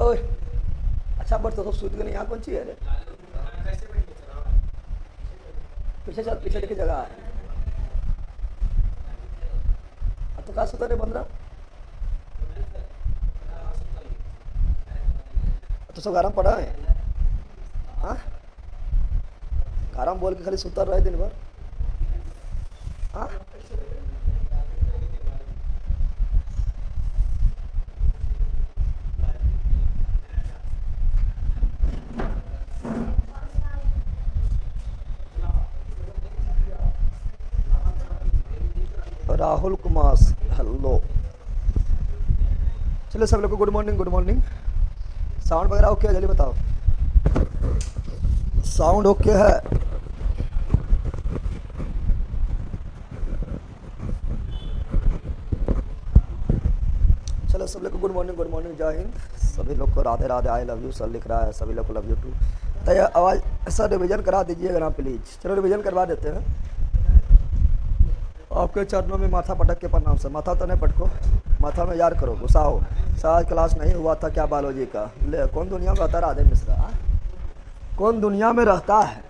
ओए अच्छा बट तो सब सूत गए, यहाँ कौन सी है रे? पीछे चल, पीछे देखी जगह है। तो कहा सुतर रे बंदरा? तो सब गरम पड़ा है। हाँ गरम बोल के खाली सुतर रहे दिन भर। हाँ राहुल कुमार हेलो। चलो सब लोग को good morning, good morning. Sound वगैरह ओके है? जल्दी बताओ साउंड ओके है? चलो सब लोग को गुड मॉर्निंग, गुड मॉर्निंग, जय हिंद। सभी लोग को Radhe Radhe, I love you sir लिख रहा है, सभी लोग को लव यू टू। तो ये आवाज़ सर रिवीजन करा दीजिएगा ना प्लीज़। चलो रिवीजन करवा देते हैं। आपके चरणों में माथा पटक के प्रणाम सर। माथा तो नहीं पटको, माथा में याद करो, गुस्सा हो। आज क्लास नहीं हुआ था क्या बायोलॉजी का? ले कौन दुनिया में रहता है राधे मिश्रा? कौन दुनिया में रहता है?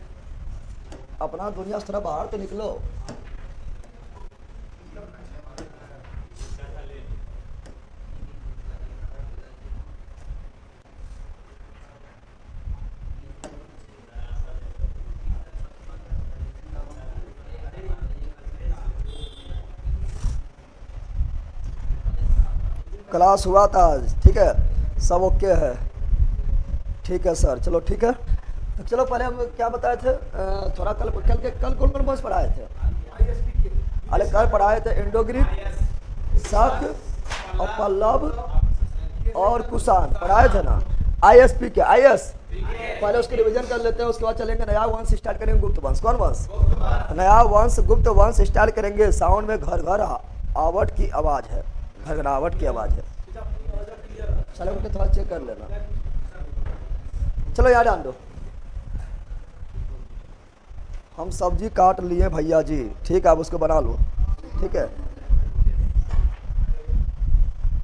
अपना दुनिया से थोड़ा बाहर तो निकलो। क्लास हुआ था आज, ठीक है, सब ओके है, ठीक है सर। चलो ठीक है, तो चलो पहले हम क्या बताए थे? थोड़ा कल कौन कौन बस पढ़ाए थे? अरे कल पढ़ाए थे इंडोग्रिक, शक और पल्लव और कुशान पढ़ाए थे ना। ISP के IS पहले उसकी रिवीजन कर लेते हैं, उसके बाद चलेंगे नया वंश स्टार्ट करेंगे, गुप्त वंश। कौन वंश? नया वंश गुप्त वंश स्टार्ट करेंगे। साउंड में घर घर आवट की आवाज़ है, घरघरावट की आवाज़ है। चलो उनके थोड़ा चेक कर लेना। चलो याद आन दो। हम सब्जी काट लिए भैया जी, ठीक है, आप उसको बना लो, ठीक है।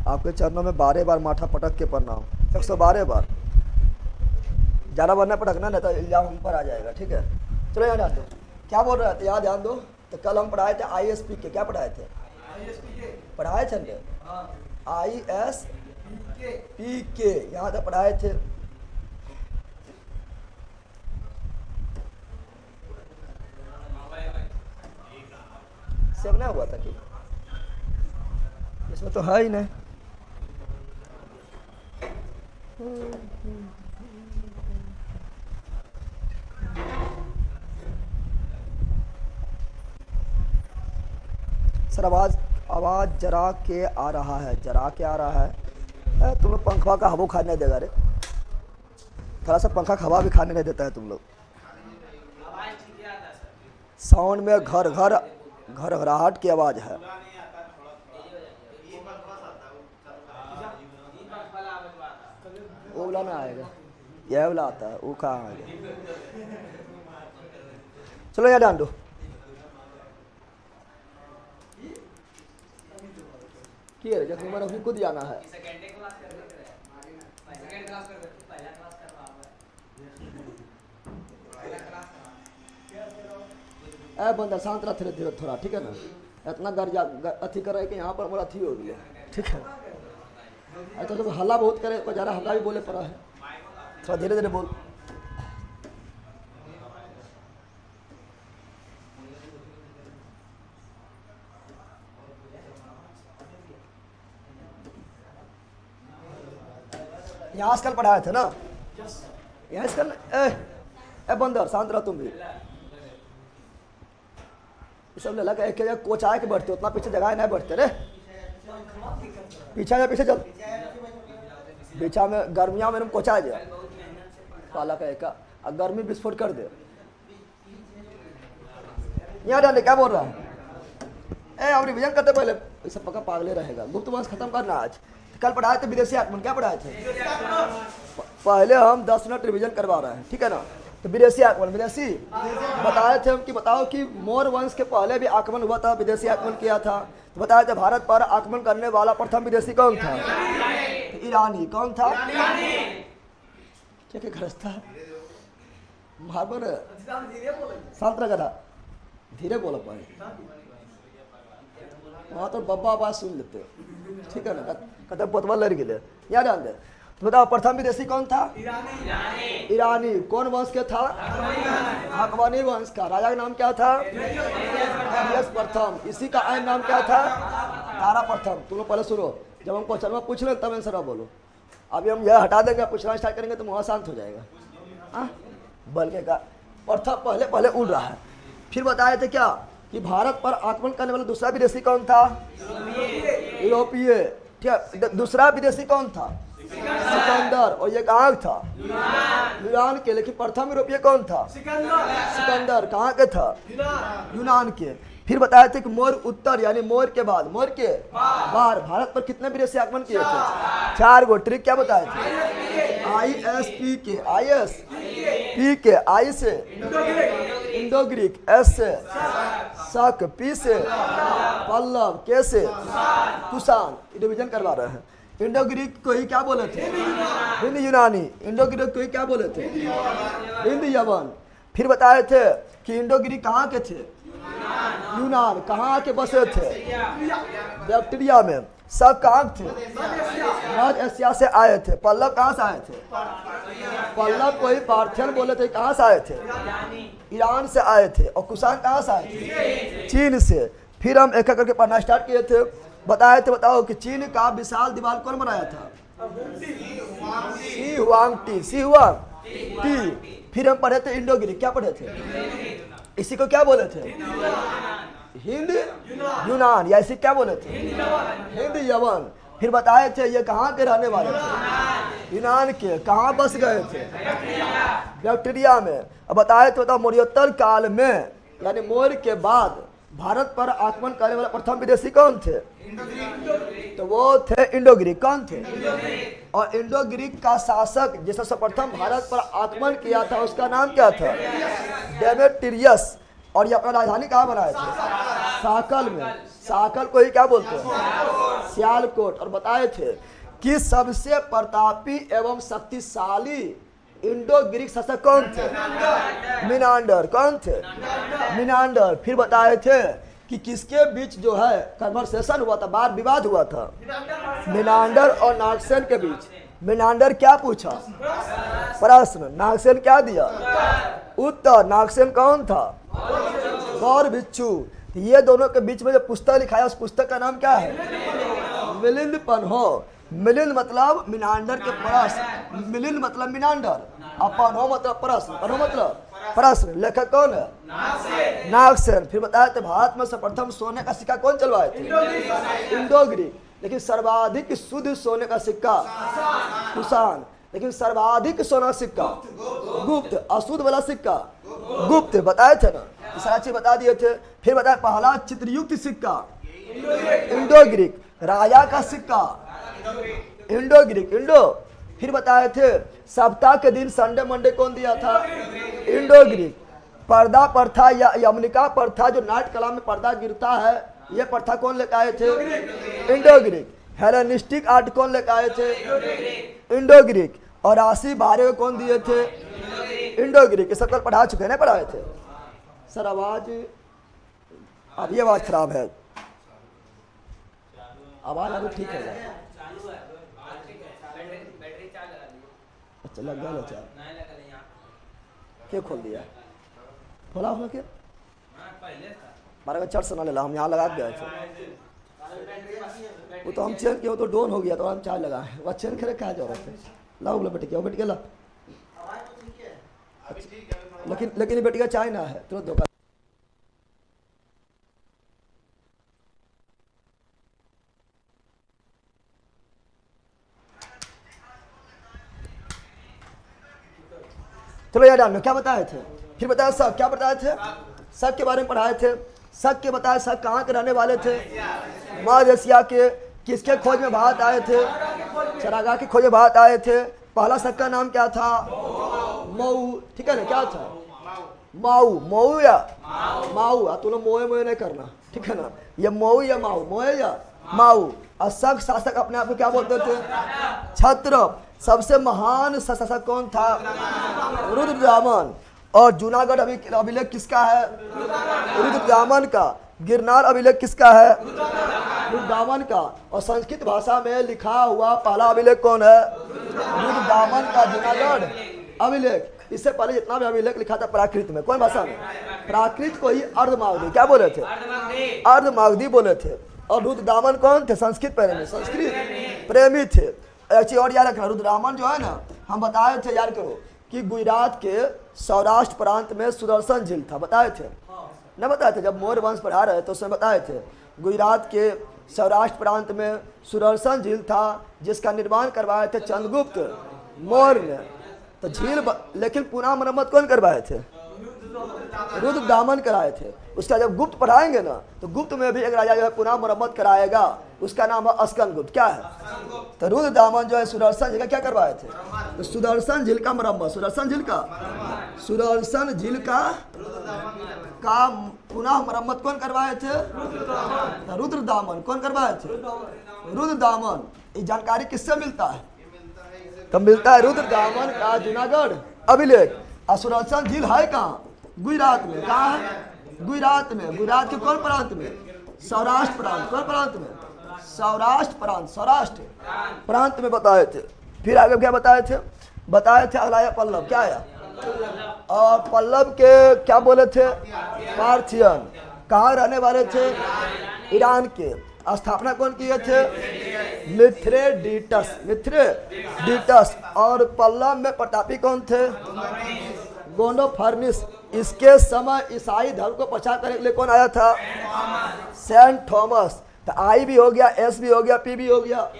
आपके चरणों में 12 बार माथा पटक के प्रणाम, 112 बार। ज़्यादा बार न पटकना, नहीं तो इल्जाम हम पर आ जाएगा, ठीक है। चलो याद आन दो। क्या बोल रहे थे? याद ध्यान दो। तो कल हम पढ़ाए थे ISP के, क्या पढ़ाए थे? पढ़ाए थे ISP के, यहाँ तक पढ़ाए थे। सेव नहीं हुआ था कि इसमें तो है ही नहीं। सर आवाज़ जरा के आ रहा है, जरा के आ रहा है। तुम लोग पंखा का हवा खाने नहीं देगा रे, थोड़ा सा पंखा का हवा भी खाने नहीं देता है तुम लोग। साउंड में घर घर घरघराहट की आवाज़ है। वो वाला ना आएगा, यह वाला आता है, वो कहाँ आएगा? चलो यार डाल दो। जब तुम्हारा अभी खुद जाना है। बंदा शांत रहा, धीरे धीरे थोड़ा, ठीक है ना। इतना गर्जा अथी कर रहे कि यहाँ पर हमारा अथी हो गया, ठीक है। अच्छा तो हल्ला बहुत करे, कोई ज़्यादा हल्ला भी बोले पड़ा है, थोड़ा धीरे धीरे बोल। यहाँ से कल पढ़ाए थे ना, यहाँ से कल। बंदर शांत रहा तुम भी। सब लगा एक जगह कोचाए के बैठते, उतना पीछे जगह नहीं बैठते रे। पीछे जा, पीछे चल। पीछा में गर्मिया में कोचा जा पाला का एक गर्मी विस्फोट कर दे। यहाँ डाले, क्या बोल रहा है? हम रिविजन करते पहले, ऐसा पक्का पागले रहेगा। गुप्त वंश खत्म करना आज। कल पढ़ाए थे विदेशी आगमन, क्या पढ़ाए थे? पहले हम 10 मिनट रिवीजन करवा रहे हैं, ठीक है ना। तो विदेशी आगमन, विदेशी बताए थे हम कि बताओ कि मौर्य वंश के पहले भी आगमन हुआ था, विदेशी आगमन किया था। तो बताया था भारत पर आगमन करने वाला प्रथम विदेशी कौन था? ईरानी। कौन था? क्या गरज था? महाबर शांत रखा था, धीरे बोला पाए वहाँ तो बब्बा आवाज सुन लेते, ठीक है ना। कतब पतवा लड़ गए, याद आते। तो बताओ प्रथम विदेशी कौन था? ईरानी। कौन वंश के था? अकबरी वंश का। राजा का नाम क्या था? प्रथम। इसी का आयन नाम क्या था? तारा प्रथम। तुम लोग पहले सुनो, जब हम क्वेश्चन में पूछ लें तब आंसर बोलो। अभी हम यह हटा देंगे, पूछना स्टार्ट करेंगे तो वहाँ शांत हो जाएगा। बल्कि का प्रथम पहले पहले उड़ रहा है। फिर बताए थे क्या कि भारत पर आक्रमण करने वाला दूसरा विदेशी कौन था? यूरोपीय। ठीक, दूसरा विदेशी कौन था? सिकंदर। और ये कहाँ था? यूनान के। लेकिन प्रथम यूरोपीय कौन था? सिकंदर। कहाँ के था? यूनान के। फिर बताया थे कि मौर्य उत्तर यानी मौर्य के बाद, मौर्य के बाहर भारत पर कितने विदेशी आक्रमण किए थे? 4 गो। ट्रिक क्या बताए थे? ISP के, ISP के, आई से इंडो ग्रीक, एस से शक, पी से पल्लव, के से कुषाण। डिवीजन करवा रहे हैं। इंडो ग्रीक को ही क्या बोले थे? हिंद यूनानी। इंडो ग्रीक को ही क्या बोले थे? हिंद यवन। फिर बताए थे कि इंडो ग्रीक कहाँ के थे? यूनान। कहाँ के बसे थे? बैक्टीरिया में। सब कहाँ थे? मध्य एशिया से आए थे। पल्लव कहाँ से आए थे? पल्लव को ही पार्थियन बोले थे। कहाँ से आए थे? ईरान से आए थे। और कुषाण कहाँ से आए थे? चीन से। फिर हम एक एक करके पढ़ना स्टार्ट किए थे। बताए थे, बताओ कि चीन का विशाल दीवार कौन बनाया था? सी हुआंग। फिर हम पढ़े थे इंडो ग्रीक। क्या पढ़े थे? इसी को क्या बोले थे? हिंद यूनान। या इसी क्या बोले थे? हिंद यवन। फिर बताए थे ये कहाँ के रहने वाले थे? यूनान के। कहाँ बस गए थे? बैक्टीरिया में। अब बताए थे, बताओ मौर्योत्तर काल में यानी मौर्य के बाद भारत पर आक्रमण करने वाला प्रथम विदेशी कौन थे? तो वो थे इंडो ग्रीक। कौन थे? और इंडो ग्रीक का शासक जिसने सर्वप्रथम भारत पर आक्रमण किया था उसका नाम क्या था? डेमेट्रियस। और ये अपना राजधानी कहाँ बनाए थे? साकल में। साकल को ही क्या बोलते हैं? सियालकोट। और बताए थे कि सबसे प्रतापी एवं शक्तिशाली इंडो ग्रीक शासक कौन थे? मिनांडर। कौन थे? मिनांडर। फिर बताए थे कि किसके बीच जो है कन्वर्सेशन हुआ था, वाद विवाद हुआ था? मिनांडर और नागसेन के बीच। मिनांडर क्या पूछा? प्रश्न। नागसेन क्या दिया? उत्तर। नागसेन कौन था? गौर भिक्षु। ये दोनों के बीच में जो पुस्तक लिखा है उस पुस्तक का नाम क्या है? मिलिंद पन्हो। मिलिंद मतलब मिनांडर के प्रश्न, मिलिंद मतलब मिनांडर, और पन्हो मतलब प्रश्न, पन्हो मतलब प्रश्न। लेखक कौन है? नागसेन। फिर बताया थे भारत में सर्वप्रथम सोने का सिक्का कौन चलवाए थे? Indo Greek. लेकिन सर्वाधिक शुद्ध सोने का सिक्का कुषाण। लेकिन सर्वाधिक सोना सिक्का गुप्त। अशुद्ध वाला सिक्का गुप्त। बताए थे ना, सारा चीज बता दिए थे। फिर बताया पहला चित्रयुक्त सिक्का इंडो ग्रीक। राजा का सिक्का इंडो ग्रीक, इंडो। फिर बताए थे सप्ताह के दिन संडे मंडे कौन दिया था? Indo Greek. पर्दा प्रथा या यमनिका प्रथा जो नाट्य कला में पर्दा गिरता है, ये प्रथा कौन लेकर आए थे? Indo Greek. हेलेनिस्टिक आर्ट कौन लेकर आए थे? Indo Greek. और राशि बारे कौन दिए थे? Indo Greek. ये सब कल पढ़ा चुके हैं, नहीं पढ़ाए थे? सर आवाज, अब ये आवाज खराब है, आवाज अभी ठीक है? अच्छा लग गया चार, क्या खोल दिया? खोला उसने क्या? हमारे का चर्च ना ले ला, हम यहाँ लगा गए थे। वो तो हम चेन किए तो डोन हो गया तो हम चार्ज लगाए। वह चेन खेले कहा जा रहे थे? लाओ बोला बेटे, क्या बेटे के ला। लेकिन बेटी का चाय ना है तुरंत धोखा। चलो यार डाल, क्या बताए थे? फिर बताया शक। क्या बताए थे? शक के बारे में पढ़ाए थे। शक के बताया शक कहाँ के रहने वाले थे? मध्य एशिया के। किसके खोज में भारत आए थे? चरागाह की खोज में भारत आए थे। पहला शक का नाम क्या था? मऊ। ठीक है ना, क्या था? माऊ, मऊ या माऊ, तू लोग मोए मोए नहीं करना, ठीक है ना, ये मऊ या माऊ, मोए या माऊ। अशक शासक अपने आप को क्या बोलते थे? छत्र। सबसे महान शासक कौन था? रुद्रदामन। और जूनागढ़ अभिलेख किसका है? रुद्रदामन का। गिरनार अभिलेख किसका है? रुद्रदामन का। और संस्कृत भाषा में लिखा हुआ पहला अभिलेख कौन है? रुद्रदामन का जूनागढ़ अभिलेख। इससे पहले जितना भी अभिलेख लिखा था प्राकृत में, कौन भाषा में? प्राकृत को ही अर्धमागधी क्या बोले थे? अर्धमागधी बोले थे। और रुद्रदामन कौन थे? संस्कृत प्रेमी, संस्कृत प्रेमी थे। एक चीज और याद रखना, रुद्रदामन जो है ना, हम बताए थे, याद करो, कि गुजरात के सौराष्ट्र प्रांत में सुदर्शन झील था, बताए थे न? बताए थे जब मौर्य वंश पढ़ा रहे तो उसमें बताए थे। गुजरात के सौराष्ट्र प्रांत में सुदर्शन झील था, जिसका निर्माण करवाए थे चंद्रगुप्त मौर्य ने। तो झील लेकिन पुनः मरम्मत कौन करवाए थे? रुद्रदामन कराए थे। उसका जब गुप्त पढ़ाएंगे ना, तो गुप्त में भी एक राजा जो है पुनः मरम्मत कराएगा, उसका नाम है अस्कंदगुप्त। क्या है? तो रुद्रदामन जो है सुदर्शन झील का क्या करवाए थे? तो सुदर्शन झील का मरम्मत, सुदर्शन झील का पुनः मरम्मत कौन करवाए थे? रुद्रदामन। कौन करवाए थे? रुद्रदामन। ये जानकारी किससे मिलता है? तो मिलता है रुद्रदामन का जूनागढ़ अभिलेख। और सुदर्शन झील है कहाँ? गुजरात में। कहाँ है? गुजरात में। गुजरात के कौन प्रांत में? सौराष्ट्र प्रांत। कौन प्रांत में? सौराष्ट्र प्रांत, सौराष्ट्र प्रांत में बताए थे। फिर आगे क्या बताए थे? बताए थे अगला पल्लव। क्या आया? और पल्लव के क्या बोले थे? पार्थियन। कहाँ रहने वाले थे? ईरान के। स्थापना कौन किए थे? मिथ्रेडिटस। और पल्लव में प्रतापी कौन थे? गोंडोफर्निस। इसके समय ईसाई धर्म को प्रचार करने के लिए कौन आया था? Saint Thomas. तो आई भी हो गया, एस भी हो गया, पी भी हो गया।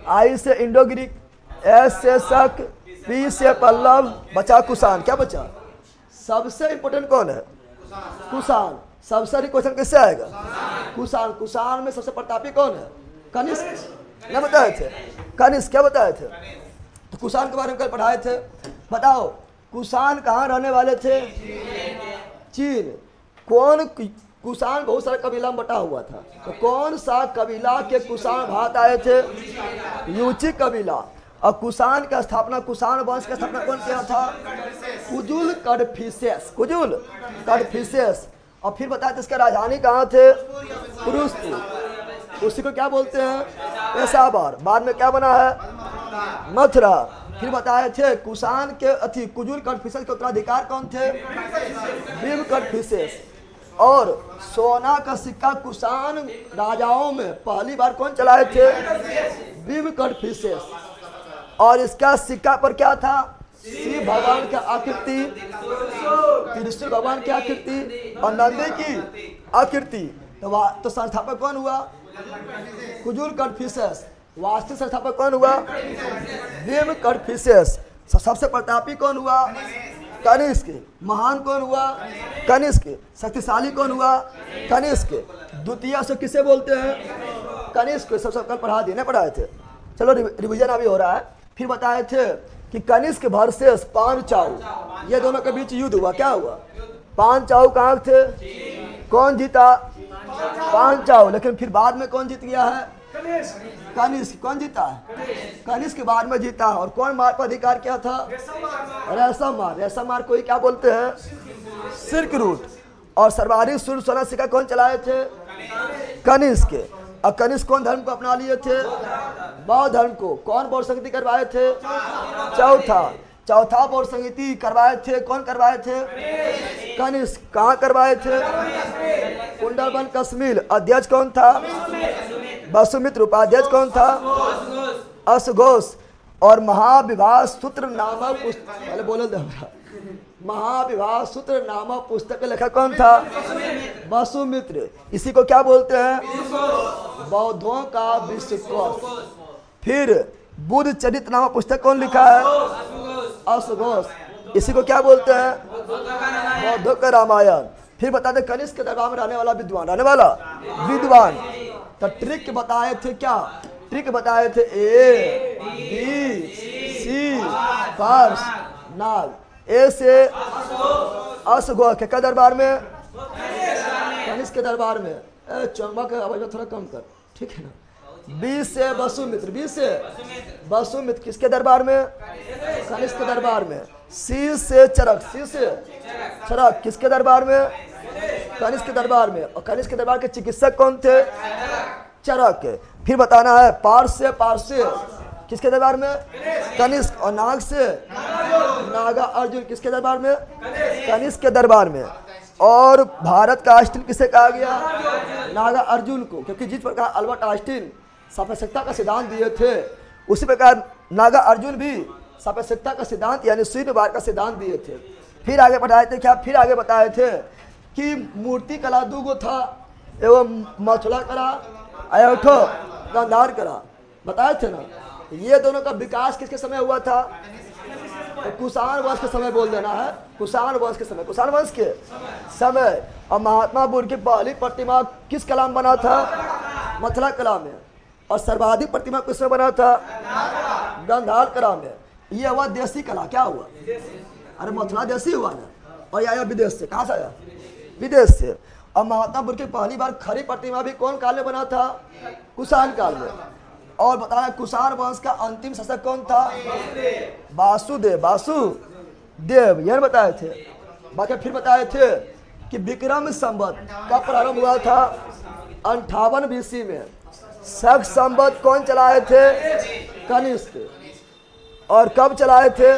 आई से इंडो ग्रीक, एस से शक, पी से पल्लव, बचा कुषाण। क्या बचा? सबसे इंपोर्टेंट कौन है? कुषाण। सबसे अधिक क्वेश्चन किससे आएगा? कुषाण। कुषाण में सबसे प्रतापी कौन है? कनिष्क। क्या बताए थे? कनिष्क। क्या बताए थे? तो कुषाण के बारे में कल पढ़ाए थे। बताओ कुषाण कहाँ रहने वाले थे? चीन। कौन? कुषाण बहुत सारे कबीला में बटा हुआ था, तो कौन सा कबीला के कुषाण भारत आए थे? यूची कबीला। और कुषाण का स्थापना, कुषाण वंश का स्थापना कौन किया था? कुजुल कडफिसेस। और फिर बताया इसका राजधानी कहाँ थे? पुरुषपुर। उसी को क्या बोलते हैं? पेशावर। बाद में क्या बना है? मथुरा। फिर बताए थे कुषाण के कुजुल कडफिसेस के उत्तराधिकार कौन थे? भीम कडफिसेस। और सोना का सिक्का कुषाण राजाओं में पहली बार कौन चलाए थे? भीम कडफिसेस। और इसका सिक्का पर क्या था? शिव भगवान की आकृति, त्रिशूल भगवान की आकृति और नंदी की आकृति। तो संस्थापक कौन हुआ? कुजुल कडफिसेस। वास्तविक संस्थापक कौन हुआ? भीम कडफिसेस। सबसे प्रतापी कौन हुआ? कनिष्क। महान कौन हुआ? कनिष्क। शक्तिशाली कौन हुआ? कनिष्क। द्वितीय से किसे बोलते हैं? कनिष्क। सबसे कल पढ़ा दिए, नहीं पढ़ाए थे? चलो रिवीजन अभी हो रहा है। फिर बताए थे कि कनिष्क वर्सेस पांचाल, ये दोनों के बीच युद्ध हुआ। क्या हुआ? पांचाल कहाँ थे? कौन जीता? पांचाल। लेकिन फिर बाद में कौन जीत गया है? कनिष्क। कौन जीता है? कनिष्क के बाद में जीता है। और कौन मार्ग पर अधिकार किया था? रेशम मार्ग। रेशम मार्ग को ही क्या बोलते हैं? Silk route. और सर्वाधिक सोना सिक्का कौन चलाए थे? कनिष्क। और कनिष्क कौन धर्म को अपना लिए थे? बौद्ध धर्म को। कौन बौद्ध संगति करवाए थे? चौथा बौद्ध संगति करवाए थे। कौन करवाए थे? कनिष्क। कहाँ करवाए थे? कुंडलबन कश्मीर। अध्यक्ष कौन था? वसुमित्र। उपाध्यक्ष कौन था? अश्वघोष। और महाविवाह सूत्र नामक पुस्तक, पहले बोल दे, महाविवाह सूत्र नामक पुस्तक का लेखक कौन था? वसुमित्र। इसी को क्या बोलते हैं? बौद्धों का विश्वकोश। फिर बुद्ध चरित्र नामक पुस्तक कौन लिखा है? अश्वघोष। इसी को क्या बोलते हैं? बौद्धों का रामायण। फिर बताते कनिष्क के दरबार में रहने वाला विद्वान। तो ट्रिक बताए थे। क्या ट्रिक बताए थे? ए बी सी पर्स नाग। ए से अश्वघोष के दरबार में, कनिष्क के दरबार में। चौंबा का आवाज थोड़ा कम कर, ठीक है ना। 20 से वसुमित्र, 20 से वसुमित्र किसके दरबार में, कनिष्क के दरबार में। सी से चरक, सी से चरक किसके दरबार में, कनिष्क के दरबार में। और कनिष्क के दरबार के चिकित्सक कौन थे, चरक। फिर बताना है पार्स से, पार्स से किसके दरबार में, कनिष्क। और नाग से नागा अर्जुन किसके दरबार में, कनिष्क के दरबार में। और भारत का आइंस्टीन किसे कहा गया, नागा अर्जुन को, क्योंकि जिस प्रकार अल्बर्ट आइंस्टीन सापेक्षता का सिद्धांत दिए थे, उसी प्रकार नागा अर्जुन भी सापेक्षता का सिद्धांत यानी शून्यवाद का सिद्धांत दिए थे। फिर आगे बढ़ाए थे क्या, फिर आगे बताए थे कि मूर्ति कला दूगो था, एवं मथुरा कला अयोठो गांधार कला, बताए थे ना। ये दोनों का विकास किसके समय हुआ था, तो कुषाण वंश के समय बोल देना है, कुषाण वंश के समय, कुषाण वंश के समय। और महात्मा बुद्ध की पहली प्रतिमा किस कला में बना था, मथुरा कला में। और सर्वाधिक प्रतिमा किसमें बना था, गांधार कला में। ये हुआ देसी कला, क्या हुआ, अरे मथुरा देसी हुआ ना, और ये आया विदेश से, कहाँ से आया, विदेश से। और महात्मा बुद्ध की पहली बार खड़ी प्रतिमा भी कौन काल में बना था, कुषाण काल में। और बताया कुषाण वंश का अंतिम शासक कौन था, वासुदेव, वासुदेव, यह बताए थे। बाकी फिर बताए थे कि विक्रम संवत का प्रारंभ हुआ था 58 BC में। शक संवत कौन चलाए थे, कनिष्क। और कब चलाए थे,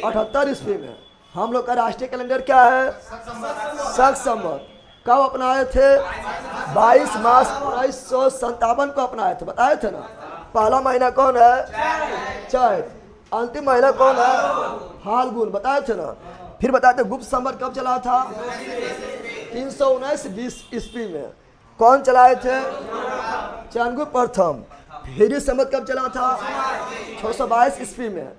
78 ईस्वी में। हम लोग का राष्ट्रीय कैलेंडर क्या है, शक संवत। कब अपनाए थे, 22 मार्च 1957 को अपनाए थे, बताए थे ना। पहला महीना कौन है, चैत। अंतिम महीना कौन है, फाल्गुन, बताए थे ना। फिर बताए थे गुप्त संवत कब चला था, 319 ईस्वी में। कौन चलाए थे, चंद्रगुप्त प्रथम। हिजरी संवत कब चला था, 622 ईस्वी में,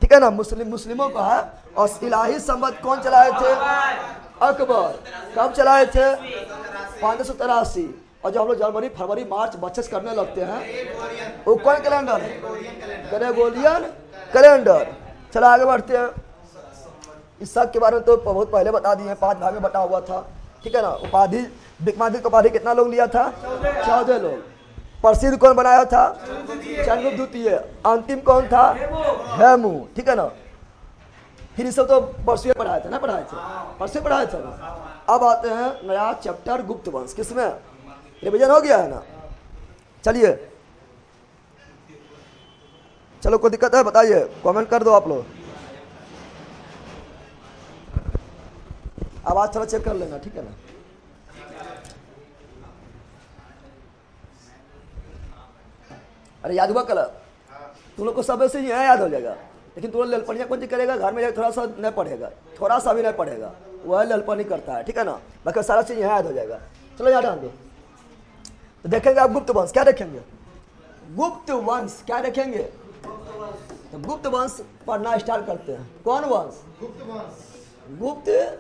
ठीक है ना, मुस्लिमों का है। और इलाही संवत कौन चलाए थे, अकबर। कब चलाए थे, 1583। और जब हम लोग जनवरी फरवरी मार्च बचत करने लगते हैं, वो कौन कैलेंडर है, ग्रेगोरियन कैलेंडर। चलो आगे बढ़ते हैं। इस सब के बारे में तो बहुत पहले बता दिए, 5 भाग में बटा हुआ था, ठीक है ना। उपाधि, विक्रमादित्य की उपाधि कितना लोग लिया था, 14 लोग। प्रसिद्ध कौन बनाया था, चंद्रगुप्त द्वितीय। अंतिम कौन था, हेमू, ठीक है ना। फिर ये सब तो परसों पढ़ाए थे ना, पढ़ाए थे, परसों पढ़ाए थे ना। अब आते हैं नया चैप्टर गुप्त वंश, किसमें रिवीजन हो गया है ना। चलिए, चलो कोई दिक्कत है बताइए, कमेंट कर दो आप लोग। आवाज थोड़ा चेक कर लेना, ठीक है ना। अरे याद हुआ कल, तुम लोग को सब से यहाँ याद हो जाएगा, लेकिन तुम ललपनिया कौन चीज करेगा, घर में जाकर थोड़ा सा नहीं पढ़ेगा, थोड़ा सा भी नहीं पढ़ेगा, वह ललपनी करता है, ठीक है ना। बाकी सारा चीज यहाँ याद हो जाएगा। चलो याद आन दो। तो देखेंगे आप गुप्त वंश, क्या देखेंगे, गुप्त वंश क्या देखेंगे। तो गुप्त वंश पढ़ना स्टार्ट करते हैं। कौन वंश, गुप्त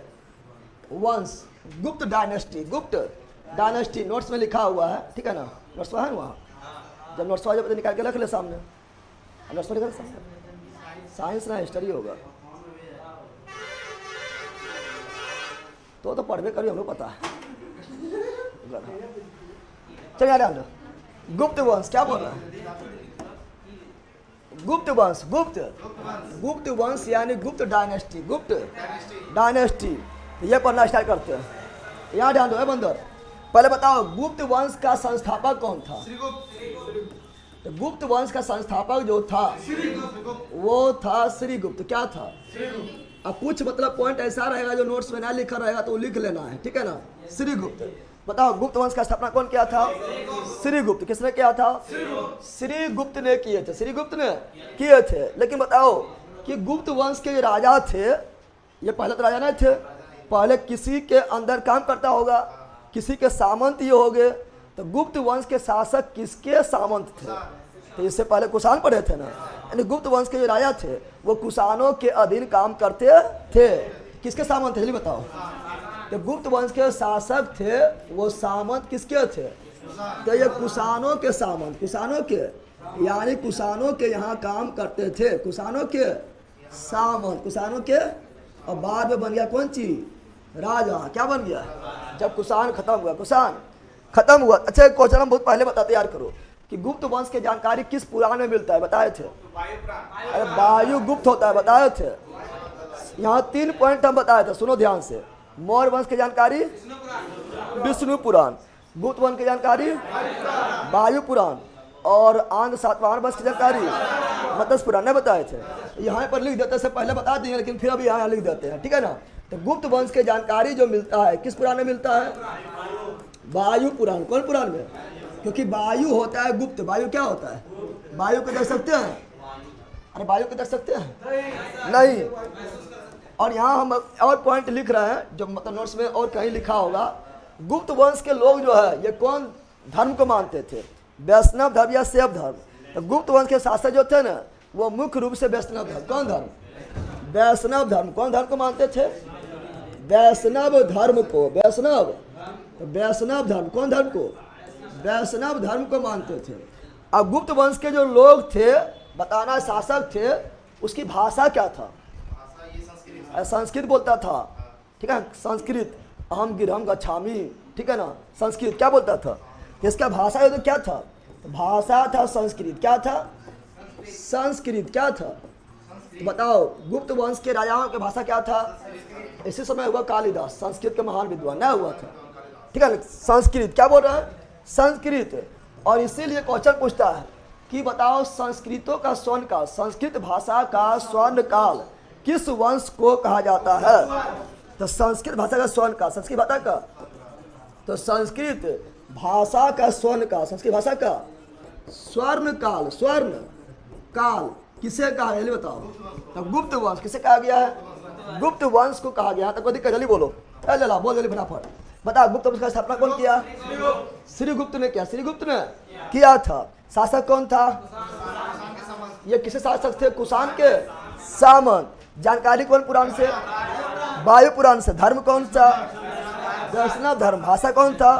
वंश, गुप्त डायनेस्टी, गुप्त डायनेस्टी। नोट्स में लिखा हुआ है, ठीक है ना, नोट्स है वहाँ। जब नोट्स जब निकाल के रख ले सामने, नोट्स निकाल सामने। साइंस ना हिस्ट्री होगा तो पढ़वे करिए, हम लोग पता है। चलिए यार, गुप्त वंश क्या बोल रहा है, गुप्त वंश, गुप्त वंश यानी गुप्त डायनेस्टी, गुप्त डायनेस्टी। ये पढ़ना स्टार्ट करते हैं। यहाँ ध्यान दो बंदर, पहले बताओ गुप्त वंश का संस्थापक कौन था। तो गुप्त वंश का संस्थापक जो था वो था श्रीगुप्त। क्या था, अब कुछ मतलब पॉइंट ऐसा रहेगा जो नोट्स में ना लिखा रहेगा तो लिख लेना है, ठीक है ना। श्रीगुप्त, बताओ गुप्त वंश का स्थापना कौन किया था, श्रीगुप्त। किसने किया था, श्रीगुप्त ने किए थे, श्रीगुप्त ने किए थे। लेकिन बताओ कि गुप्त वंश के राजा थे, ये पहले तो राजा नहीं थे, पहले किसी के अंदर काम करता होगा, किसी के सामंत ये हो गए। तो गुप्त वंश के शासक किसके सामंत थे, तो इससे पहले कुषाण पढ़े थे ना। यानी गुप्त वंश के जो राजा थे वो कुषाणों के अधीन काम करते थे। किसके सामंत थे, जल्दी बताओ। तो गुप्त वंश के शासक थे वो सामंत किसके थे, तो ये कुषाणों के सामंत, कुषाणों के, यानी कुषाणों के यहाँ काम करते थे, कुषाणों के सामंत, कुषाणों के और बाद में बन गया कौन चीज? राजा। क्या बन गया? जब कुषाण खत्म हुआ, कुषाण खत्म हुआ। अच्छा एक क्वेश्चन हम बहुत पहले बताते यार करो कि गुप्त वंश की जानकारी किस पुराण में मिलता है, बताए थे? अरे वायु गुप्त होता है, बताए थे। यहाँ 3 पॉइंट हम बताए थे, सुनो ध्यान से। मौर्य वंश की जानकारी विष्णु पुराण, गुप्त वंश की जानकारी वायु पुराण, और आंध्र सातवाहन वंश की जानकारी मत्स्य पुराण ने बताए थे। यहाँ पर लिख देते से पहले बता दिए, लेकिन फिर अभी यहाँ लिख देते हैं, ठीक है ना। तो गुप्त वंश की जानकारी जो मिलता है किस पुराण में मिलता है? वायु पुराण। कौन पुराण में? क्योंकि वायु होता है गुप्त। वायु क्या होता है? वायु को देख सकते हैं? अरे वायु को देख सकते हैं? नहीं। और यहाँ हम और पॉइंट लिख रहे हैं जो मतलब नोट्स में और कहीं लिखा होगा। गुप्त वंश के लोग जो है ये कौन धर्म को मानते थे? वैष्णव धर्म या शैव धर्म। तो गुप्त वंश के शासक जो थे ना वो मुख्य रूप से वैष्णव धर्म। कौन धर्म? वैष्णव धर्म। कौन धर्म को मानते थे? वैष्णव धर्म को। वैष्णव धर्म। कौन धर्म को? वैष्णव धर्म को मानते थे। अब गुप्त वंश के जो लोग थे, बताना शासक थे, उसकी भाषा क्या था? संस्कृत बोलता था, ठीक है, संस्कृत। अहम गिरहम गच्छामि, ठीक है ना, संस्कृत क्या बोलता था? इसका भाषा तो क्या था? भाषा था संस्कृत। क्या था? संस्कृत। क्या था? तो बताओ गुप्त वंश के राजाओं की भाषा क्या था? इसी समय हुआ कालिदास, संस्कृत के महान विद्वान ना हुआ था, ठीक है ना। संस्कृत क्या बोल रहा है? संस्कृत। और इसीलिए क्वेश्चन पूछता है कि बताओ संस्कृतों का स्वर्ण काल, संस्कृत भाषा का स्वर्ण काल किस वंश को कहा जाता है? तो संस्कृत भाषा का स्वर्ण काल, संस्कृत भाषा का, तो संस्कृत भाषा का स्वर्ण काल, संस्कृत भाषा का स्वर्ण काल, स्वर्ण काल किसे कहा है? बताओ। तो गुप्त वंश किसे कहा गया है? गुप्त वंश को कहा गया। तक कोई दिक्कत? जल्दी बोलो, चला बोल जल्दी फटाफट। बता गुप्त वंश का स्थापना कौन किया? श्रीगुप्त ने किया। श्रीगुप्त ने किया था। शासक कौन था? ये किसे शासक थे? कुषाण के सामंत। जानकारी कौन पुराण से? वायु पुराण से। धर्म कौन सा? वैष्णव धर्म। भाषा कौन था?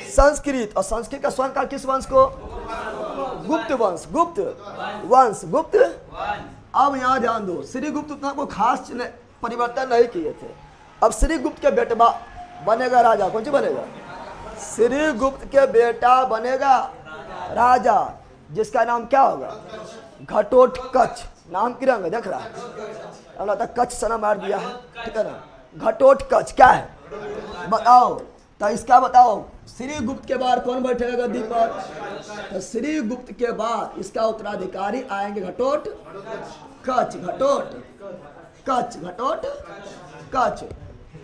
संस्कृत। और संस्कृत का स्वर्ण काल किस वंश को? गुप्त वंश। गुप्त वंश, गुप्त। अब यहाँ ध्यान दो, श्रीगुप्त उतना को खास परिवर्तन नहीं किए थे। अब श्रीगुप्त के बेटा बनेगा राजा। कौन सी बनेगा? श्रीगुप्त के बेटा बनेगा राजा, जिसका नाम क्या होगा? घटोत्कच। नाम की रंग देख रहा है, अब लगता कच्छ सना मार दिया है, ठीक है ना। घटोत्कच क्या है बताओ? तो इसका बताओ श्रीगुप्त के बाद कौन बैठेगा गद्दी पर? तो श्रीगुप्त के बाद इसका उत्तराधिकारी आएंगे घटोत्कच। घटोत्कच, घटोत्कच।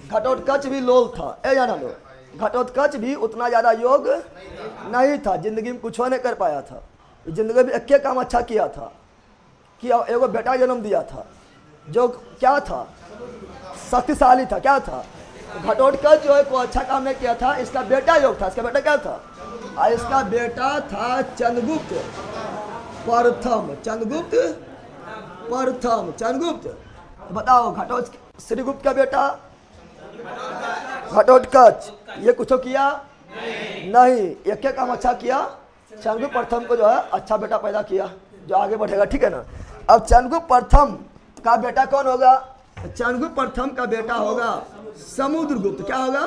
घटोत्कच भी लोल था, ए जाना लो। घटोत्कच भी उतना ज्यादा योग नहीं था, जिंदगी में कुछ नहीं कर पाया था। जिंदगी में एक काम अच्छा किया था कि एगो बेटा जन्म दिया था जो क्या था? शक्तिशाली था। क्या था? घटोत्कच जो है कोई अच्छा काम नहीं किया था। इसका बेटा योग था। इसका बेटा क्या था? इसका बेटा था चंद्रगुप्त प्रथम। चंद्रगुप्त प्रथम, चंद्रगुप्त। बताओ श्रीगुप्त का बेटा घटोत्कच ये कुछ किया नहीं, एक काम अच्छा किया। चंद्रगुप्त प्रथम को जो है अच्छा बेटा पैदा किया जो आगे बढ़ेगा, ठीक है ना। अब चंद्रगुप्त प्रथम का बेटा कौन होगा? चंद्रगुप्त प्रथम का बेटा होगा समुद्रगुप्त। क्या होगा?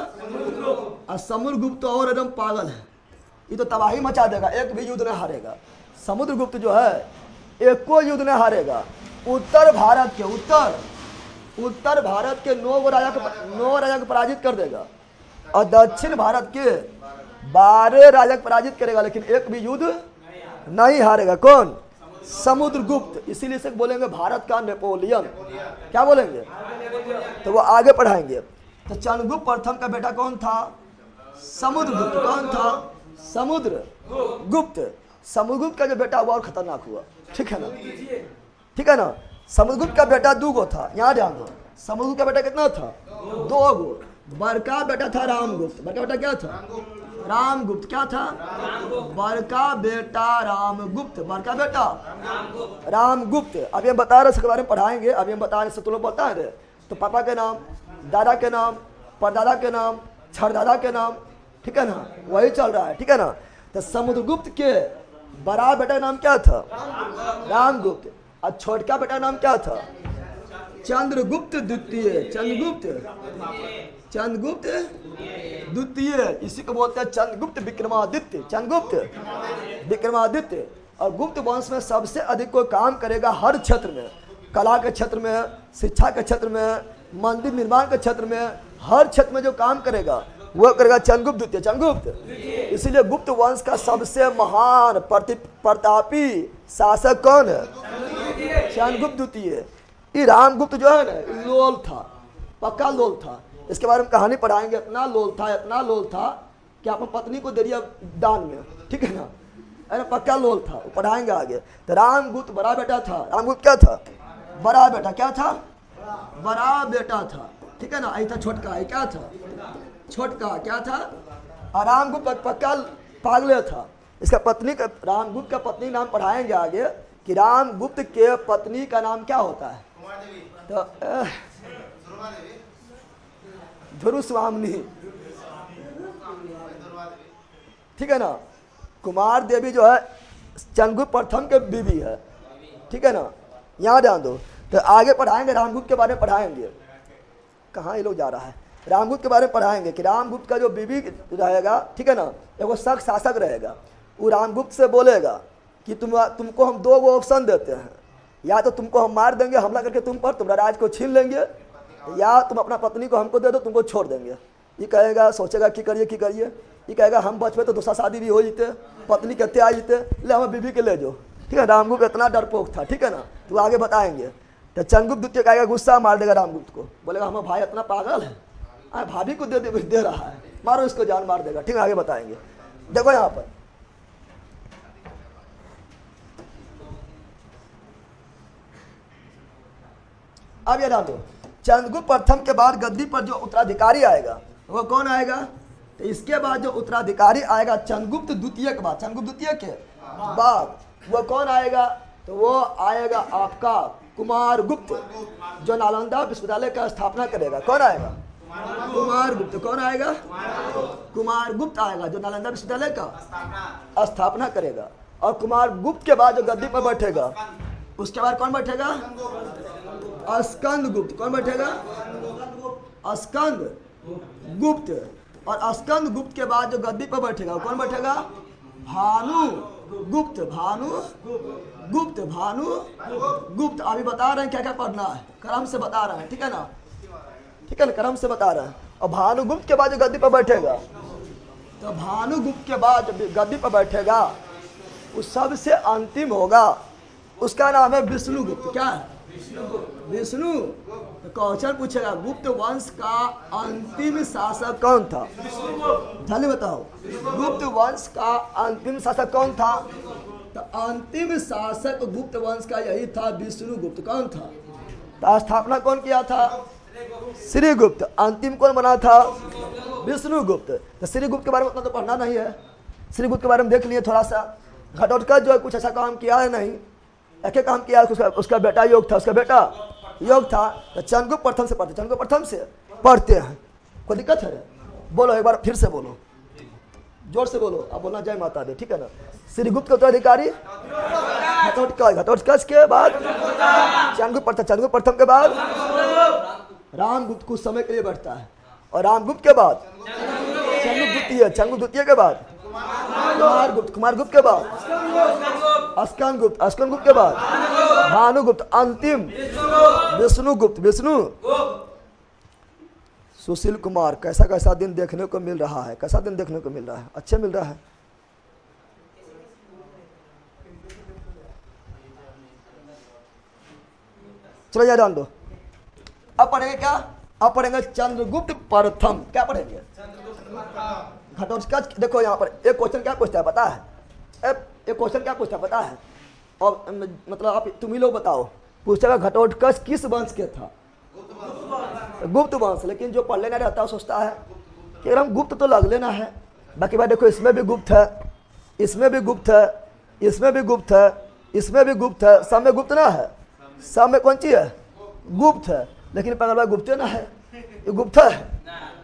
और समुद्रगुप्त तो और एकदम पागल है, ये तो तबाही मचा देगा, एक भी युद्ध नहीं हारेगा। समुद्रगुप्त जो है एक को युद्ध नहीं हारेगा। उत्तर भारत के 9 राजा को पराजित कर देगा और दक्षिण भारत के 12 राजा को पराजित करेगा, लेकिन एक भी युद्ध नहीं हारेगा। कौन? समुद्रगुप्त। इसीलिए से बोलेंगे भारत का नेपोलियन। क्या बोलेंगे? तो वो आगे पढ़ाएंगे। तो चंद्रगुप्त प्रथम का बेटा कौन था? समुद्रगुप्त। कौन था? समुद्रगुप्त। समुद्रगुप्त का जो बेटा हुआ और खतरनाक हुआ, ठीक है ना, ठीक है ना। समुद्रगुप्त का बेटा 2 गो था, यहाँ ध्यान दो। समुद्रगुप्त का बेटा कितना था? 2 गो। बड़का बेटा था रामगुप्त। बड़का बेटा क्या था? रामगुप्त। क्या था? बड़का बेटा रामगुप्त। बड़का बेटा रामगुप्त। अभी हम बता रहे इसके बारे में पढ़ाएंगे। अभी हम बता रहे से तुम लोग बता रहे तो पापा के नाम, दादा के नाम, परदादा के नाम, छरदादा के नाम, ठीक है ना, वही चल रहा है, ठीक है ना। तो समुद्रगुप्त के बड़ा बेटा नाम क्या था? रामगुप्त। और छोटका बेटा नाम क्या था? चंद्रगुप्त द्वितीय, चंद्रगुप्त द्वितीय, इसी को बोलते हैं चंद्रगुप्त विक्रमादित्य, चंद्रगुप्त विक्रमादित्य। और गुप्त वंश में सबसे अधिक कोई काम करेगा हर क्षेत्र में, कला के क्षेत्र में, शिक्षा के क्षेत्र में, मंदिर निर्माण के क्षेत्र में, हर क्षेत्र में जो काम करेगा वो करेगा चंद्रगुप्त द्वितीय, चंद्रगुप्त। इसीलिए गुप्त वंश का सबसे महान प्रतापी शासक कौन है? चंद्रगुप्त द्वितीय। ये रामगुप्त जो है ना लोल था, पक्का लोल था। इसके बारे में कहानी पढ़ाएंगे। इतना लोल था कि अपनी पत्नी को दे दिया दान में, ठीक है ना, अरे पक्का लोल था, वो पढ़ाएंगे आगे। तो रामगुप्त बड़ा बेटा था। रामगुप्त क्या था? बड़ा बेटा। क्या था? बड़ा बेटा था, ठीक है ना। आई था छोटका, आई क्या था? छोटका क्या था? और रामगुप्त पक्का पागल था। इसका पत्नी का, रामगुप्त का पत्नी नाम पढ़ाएंगे आगे कि रामगुप्त के पत्नी का नाम क्या होता है? तो ध्रुस्वामिनी, ठीक है ना। कुमार देवी जो है चंद्रगुप्त प्रथम के बीवी है, ठीक है ना, यहाँ ध्यान दो। तो आगे पढ़ाएंगे रामगुप्त के बारे में पढ़ाएंगे। कहाँ ये लोग जा रहा है? रामगुप्त के बारे में पढ़ाएंगे कि रामगुप्त का जो बीवी रहेगा, ठीक है ना, एक वो सख्त शासक रहेगा। वो रामगुप्त से बोलेगा कि तुमको हम दो वो ऑप्शन देते हैं, या तो तुमको हम मार देंगे हमला करके तुम पर, तुम्हारा राज को छीन लेंगे, या तुम अपना पत्नी को हमको दे दो, तुमको छोड़ देंगे। ये कहेगा, सोचेगा कि करिए कि करिए। ये कहेगा हम बचपे तो दूसरा शादी भी हो जीते, पत्नी कहते आ जीते, ले हमें बीवी के ले जाओ, ठीक है। रामगुप्त इतना डरपोक था, ठीक है ना। तो आगे बताएंगे। तो चंद्रगुप्त द्वितीय कहेगा, गुस्सा मार देगा रामगुप्त को, बोलेगा हमारा भाई इतना पागल है, भाभी को दे रहा है, मारो इसको, जान मार देगा, ठीक है। आगे बताएंगे। देखो यहाँ पर अब ये डालो, चंद्रगुप्त प्रथम के बाद गद्दी पर जो उत्तराधिकारी आएगा वो कौन आएगा? तो इसके बाद जो उत्तराधिकारी आएगा चंद्रगुप्त द्वितीय के बाद, चंद्रगुप्त द्वितीय के बाद वो कौन आएगा? तो वो आएगा आपका कुमार गुप्त, जो नालंदा विश्वविद्यालय का स्थापना करेगा। कौन आएगा? कुमार गुप्त। कौन आएगा? कुमार गुप्त आएगा, जो नालंदा विश्वविद्यालय का स्थापना करेगा। और कुमार गुप्त के बाद जो गद्दी पर बैठेगा उसके बाद कौन बैठेगा? स्कंद गुप्त। कौन बैठेगा? स्कंद गुप्त। और स्कंद गुप्त के बाद जो गद्दी पर बैठेगा कौन बैठेगा? भानु गुप्त। भानु गुप्त, भानु गुप्त। अभी बता रहे हैं क्या क्या पढ़ना है, क्रम से बता रहे हैं, ठीक है ना, ठीक है ना, क्रम से बता रहे हैं। और भानुगुप्त के बाद जो गद्दी पर बैठेगा, तो भानुगुप्त के बाद जो गद्दी पर बैठेगा वो सबसे अंतिम होगा, उसका नाम है विष्णुगुप्त। क्या है? विष्णु। तो क्वेश्चन पूछेगा गुप्त वंश का अंतिम शासक कौन था? जल्दी बताओ, गुप्त वंश का अंतिम शासक कौन था? तो अंतिम शासक गुप्त वंश का यही था, विष्णुगुप्त। कौन था? तो स्थापना कौन किया था? श्रीगुप्त। अंतिम कौन बना था? विष्णुगुप्त। तो श्रीगुप्त के बारे में उतना तो पढ़ना नहीं है, श्रीगुप्त के बारे में देख लिए थोड़ा सा। घटोत्कच जो है कुछ ऐसा काम किया है नहीं, एक काम किया, उसका बेटा योग था, उसका बेटा योग था। तो चंद्रगुप्त प्रथम से पढ़ते, चंद्रगुप्त प्रथम से पढ़ते हैं। कोई दिक्कत है? बोलो एक बार फिर से बोलो, जोर से बोलो। अब बोलना जय माता दी, ठीक है ना। श्रीगुप्त के उत्तराधिकारी घटोत्कच, घटोत्कच के बाद चंद्रगुप्त प्रथम के बाद रामगुप्त कुछ समय के लिए बैठता है। और रामगुप्त के बाद चंद्रगुप्त द्वितीय, चंद्रगुप्त द्वितीय के बाद कुमारगुप्त, कुमारगुप्त के बाद स्कंदगुप्त, स्कंदगुप्त के बाद भानुगुप्त, अंतिम विष्णुगुप्त, विष्णु। सुशील कुमार, कैसा कैसा दिन देखने को मिल रहा है, कैसा दिन देखने को मिल रहा है? अच्छे मिल रहा है। चलो यार डाल दो। अब पढ़ेंगे क्या? अब पढ़ेंगे चंद्रगुप्त प्रथम। क्या पढ़ेंगे? घटोत्कच। देखो यहाँ पर एक क्वेश्चन क्या पूछता है पता है? एक क्वेश्चन क्या पूछता है पता है? और मतलब आप तुम ही लोग बताओ। पूछेगा घटोत्कच किस वंश के था? गुप्त वंश। लेकिन जो पढ़ लेना रहता है सोचता है कि हम गुप्त तो लग लेना है। बाकी बात देखो, इसमें भी गुप्त है, इसमें भी गुप्त है, इसमें भी गुप्त है, इसमें भी गुप्त है, सब में गुप्त ना है। सब में कौन सी है? गुप्त है। लेकिन पहला गुप्ते ना है, ये गुप्त है,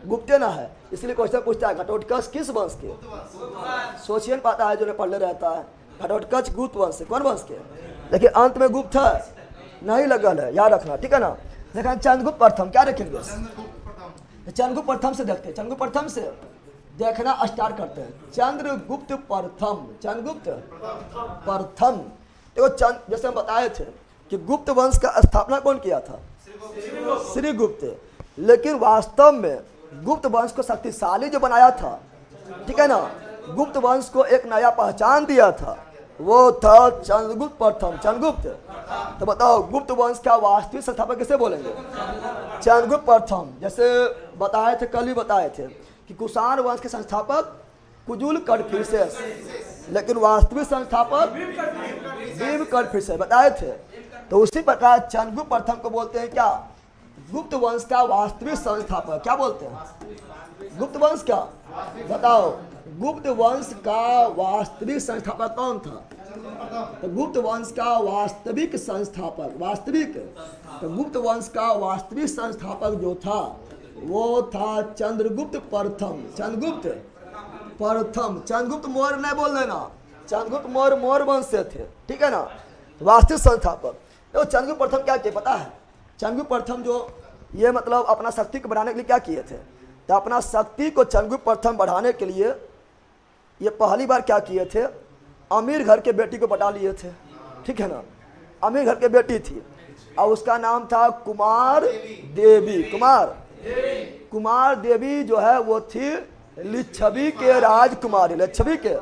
गुप्ते ना है। इसलिए क्वेश्चन पूछता है घटोत्कच किस वंश के? सोचिए पाता है जो पढ़ले रहता है। घटोत्कच गुप्त वंश से, कौन वंश के? लेकिन अंत में गुप्त है नहीं लगल है, याद रखना, ठीक है ना। देखा चंद्रगुप्त प्रथम क्या रखेंगे, चंद्रगुप्त प्रथम से देखते हैं, चंद्रगुप्त प्रथम से देखना स्टार्ट करते हैं। चंद्रगुप्त प्रथम, चंद्रगुप्त प्रथम। देखो जैसे हम बताए थे कि गुप्त वंश का स्थापना कौन किया था, श्रीगुप्त। लेकिन वास्तव में गुप्त वंश को शक्तिशाली जो बनाया था, ठीक है ना, गुप्त वंश को एक नया पहचान दिया था, वो था चंद्रगुप्त प्रथम, चंद्रगुप्त। तो बताओ गुप्त वंश का वास्तविक संस्थापक किसे बोलेंगे, चंद्रगुप्त प्रथम। जैसे बताए थे, कल ही बताए थे कि कुषाण वंश के संस्थापक कुजुल कडफिसेस, लेकिन वास्तविक संस्थापक भीम कडफिसेस बताए थे। तो उसी प्रकार चंद्रगुप्त प्रथम को बोलते हैं क्या, गुप्त वंश का वास्तविक संस्थापक। क्या बोलते हैं, गुप्त वंश का, बताओ गुप्त वंश का वास्तविक संस्थापक कौन था, तो गुप्त वंश का वास्तविक संस्थापक, वास्तविक, तो गुप्त वंश का वास्तविक संस्थापक जो था वो था चंद्रगुप्त प्रथम, चंद्रगुप्त प्रथम। चंद्रगुप्त मौर्य नहीं बोल देना, चंद्रगुप्त मौर्य मौर्य वंश से थे, ठीक है ना, वास्तविक संस्थापक। तो चंद्रगुप्त प्रथम क्या किए पता है, चंद्रगुप्त प्रथम जो ये मतलब अपना शक्ति को बढ़ाने के लिए क्या किए थे, तो अपना शक्ति को चंद्रगुप्त प्रथम बढ़ाने के लिए ये पहली बार क्या किए थे, अमीर घर के बेटी को पटा लिए थे, ठीक है ना, अमीर घर की बेटी थी और उसका नाम था कुमार देवी, कुमार देवी जो है वो थी लिच्छवी के राजकुमारी, लिच्छवी के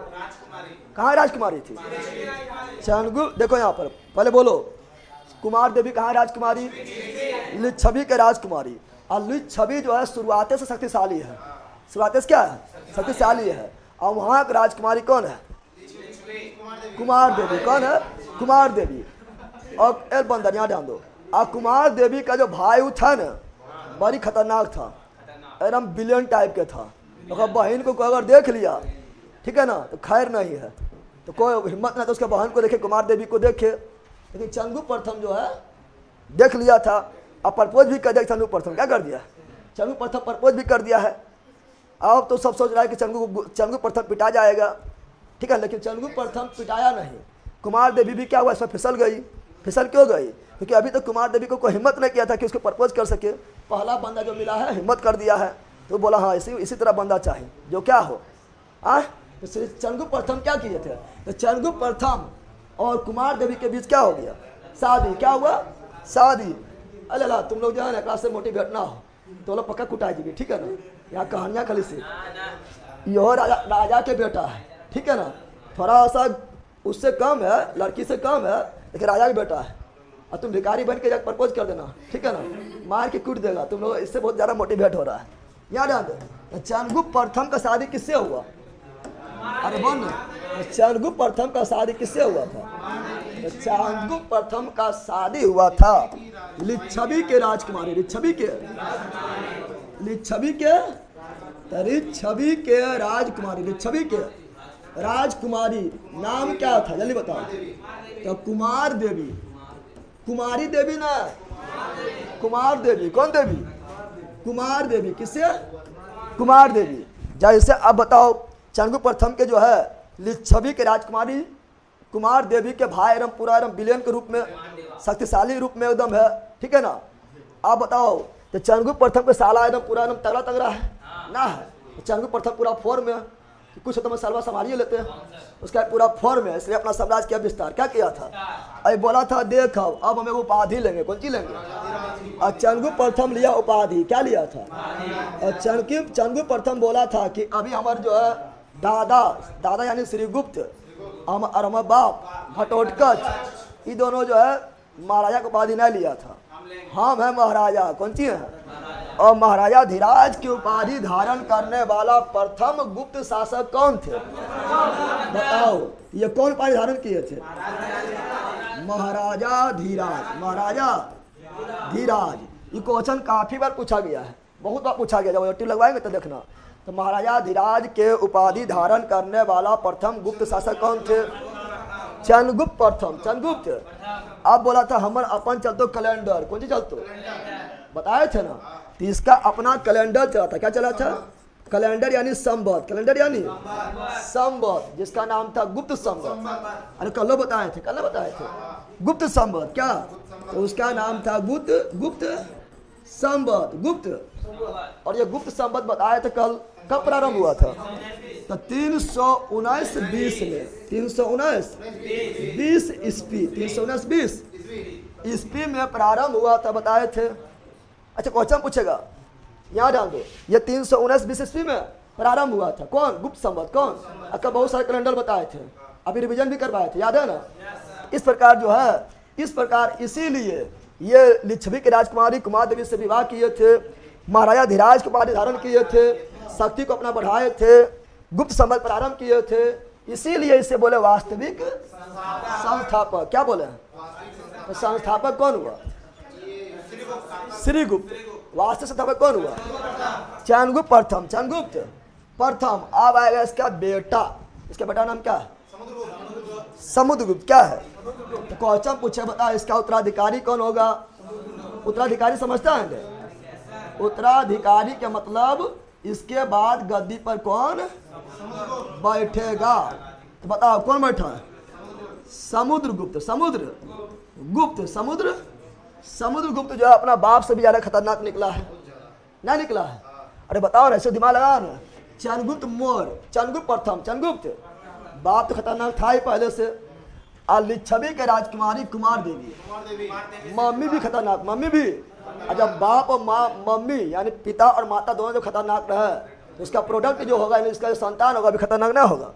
कहाँ राजकुमारी थी, चंद्रगुप्त। देखो यहाँ पर पहले बोलो, कुमार देवी कहाँ राजकुमारी, लिच्छवी के राजकुमारी। और लिच्छवी जो है शुरुआत से शक्तिशाली है, शुरुआत से क्या है, शक्तिशाली है। और वहाँ की राजकुमारी कौन है, कुमार देवी। कौन है, कुमार देवी। और एक बंदर यहाँ ध्यान दो, और कुमार देवी का जो भाई था ना बड़ी खतरनाक था, एकदम विलेन टाइप के था। तो बहन को अगर देख लिया, ठीक है ना, तो खैर नहीं है, तो कोई हिम्मत नहीं, तो उसके बहन को देखे, कुमार देवी को देखे। लेकिन चंद्रगुप्त प्रथम जो है देख लिया था और प्रपोज भी कर दिया। चंद्रगुप्त प्रथम क्या कर दिया, चंद्रगुप्त प्रथम प्रपोज भी कर दिया है। अब तो सब सोच रहा है कि चंद्रगुप्त प्रथम पिटा जाएगा, ठीक है, लेकिन चंद्रगुप्त प्रथम पिटाया नहीं। कुमार देवी भी क्या हुआ, इसमें फिसल गई। फिसल क्यों गई, क्योंकि अभी तक कुमार देवी को कोई हिम्मत नहीं किया था कि उसको प्रपोज कर सके। पहला बंदा जो मिला है हिम्मत कर दिया है, तो बोला हाँ इसी तरह बंदा चाहिए जो क्या हो। तो चंद्रगुप्त प्रथम क्या किए थे, तो चंद्रगुप्त प्रथम और कुमार देवी के बीच क्या हो गया, शादी। क्या हुआ, शादी। अल्लाह तुम लोग जो है ना क्लास से मोटिवेट ना हो तो लोग पक्का कुटाई जाएगी, ठीक है ना। यहाँ कहानियाँ खाली से यह राजा के बेटा है, ठीक है ना, थोड़ा सा उससे कम है, लड़की से कम है, लेकिन राजा का बेटा है। और तुम भिखारी बन के जाकर प्रपोज कर देना, ठीक है ना, मार के कूट देगा। तुम लोग इससे बहुत ज़्यादा मोटिवेट हो रहा है। याद आते चंद्रगुप्त प्रथम का शादी किससे हुआ, अरे बोल, चंद्रगुप्त प्रथम का शादी किससे हुआ था, चंद्रगुप्त प्रथम का शादी हुआ था लिच्छवी के राजकुमारी, लिच्छवी के राजकुमारी, लिच्छवी के राजकुमारी नाम क्या था जल्दी बताओ, तो कुमार देवी, कुमारी देवी ना, कुमार देवी। कौन देवी, कुमार देवी। किससे, कुमार देवी। जैसे अब बताओ चंद्रगुप्त प्रथम के जो है लिच्छवी के राजकुमारी कुमार देवी के भाई एकदम पूरा एकदम विलेन के रूप में, शक्तिशाली रूप में एकदम है, ठीक है ना। अब बताओ तो चंद्रगुप्त प्रथम के साला एकदम पूरा एकदम तगड़ा तगड़ा है ना, है चंद्रगुप्त प्रथम पूरा फॉर्म में, कुछ तो मैं सालवा संभालिए लेते हैं, उसका पूरा फॉर्म है, इसलिए अपना साम्राज्य का विस्तार क्या किया था, अरे बोला था देखो अब हमें उपाधि लेंगे, कौन सी लेंगे, और चंद्रगुप्त प्रथम लिया उपाधि, क्या लिया था, और चंद्रगुप्त प्रथम बोला था कि अभी हमारे जो है दादा यानी श्रीगुप्त और हमारे बाप घटोत्कच, ये दोनों जो है महाराजा को उपाधि नहीं लिया था, हम है महाराजा, कौन सी है, और महाराजा धीराज की उपाधि धारण करने वाला प्रथम गुप्त शासक कौन थे, बताओ ये कौन उपाधि धारण किए थे, महाराजा धीराज, महाराजा धीराज। ये क्वेश्चन काफी बार पूछा गया है, बहुत बार पूछा गया, जब यूट्यूब लगवाएंगे तो देखना। तो महाराजा धीराज के उपाधि धारण करने वाला प्रथम गुप्त शासक कौन थे, चंद्रगुप्त प्रथम, चंद्रगुप्त। अब बोला था हमर अपन चलतो कैलेंडर, कौन सी चलतो, बताए थे ना, तो इसका अपना कैलेंडर चला था, क्या चला था, कैलेंडर यानी संवत, कैलेंडर यानी संवत, जिसका नाम था गुप्त संवत। अरे कल बताए थे, गुप्त संवत, क्या, तो उसका नाम था गुप्त संवत गुप्त, और ये गुप्त संवत बताया था कल, कब प्रारंभ हुआ था? तो 319 में, 319 ईस्वी, 319 ईस्वी में प्रारंभ हुआ था, बताए थे। अच्छा क्वेश्चन पूछेगा, यहाँ ध्यान दो, ये 319 ईस्वी में प्रारंभ हुआ था। कौन? गुप्त संवत। कौन? आपका बहुत सारे कैलेंडर बताए थे, अभी रिवीजन भी करवाए थे, याद है ना? इस प्रकार जो है, इस प्रकार इसीलिए ये लिच्छवी की राजकुमारी कुमार देवी से विवाह किए थे, महाराजा धीराज को उपाधि धारण किए थे, शक्ति को अपना बढ़ाए थे, गुप्त संवत प्रारंभ किए थे, इसीलिए इसे बोले वास्तविक संस्थापक। क्या बोले? तो संस्थापक कौन हुआ? श्रीगुप्त। वास्तविक संस्थापक कौन हुआ? चंद्रगुप्त प्रथम। चंद्रगुप्त प्रथम। अब आएगा इसका बेटा, इसका बेटा नाम क्या है? समुद्रगुप्त। क्या है? तो क्वेश्चन पूछे, बता इसका उत्तराधिकारी कौन होगा? उत्तराधिकारी समझता है? उत्तराधिकारी के मतलब इसके बाद गद्दी पर कौन बैठेगा? तो बताओ कौन बैठा है? समुद्रगुप्त। समुद्रगुप्त समुद्रगुप्त जो है अपना बाप से भी ज्यादा खतरनाक निकला है, ना निकला है? अरे बताओ ना, ऐसे दिमाग लगाओ ना। चंद्रगुप्त मौर्य, चंद्रगुप्त प्रथम, चंद्रगुप्त बाप तो खतरनाक था ही पहले से, और लिच्छवी के राजकुमारी कुमार देवी, मम्मी भी खतरनाक, मम्मी भी। और जब बाप और माँ, मम्मी यानी पिता और माता दोनों जो खतरनाक रहे, तो उसका प्रोडक्ट जो होगा, इसका जो संतान होगा भी खतरनाक ना होगा,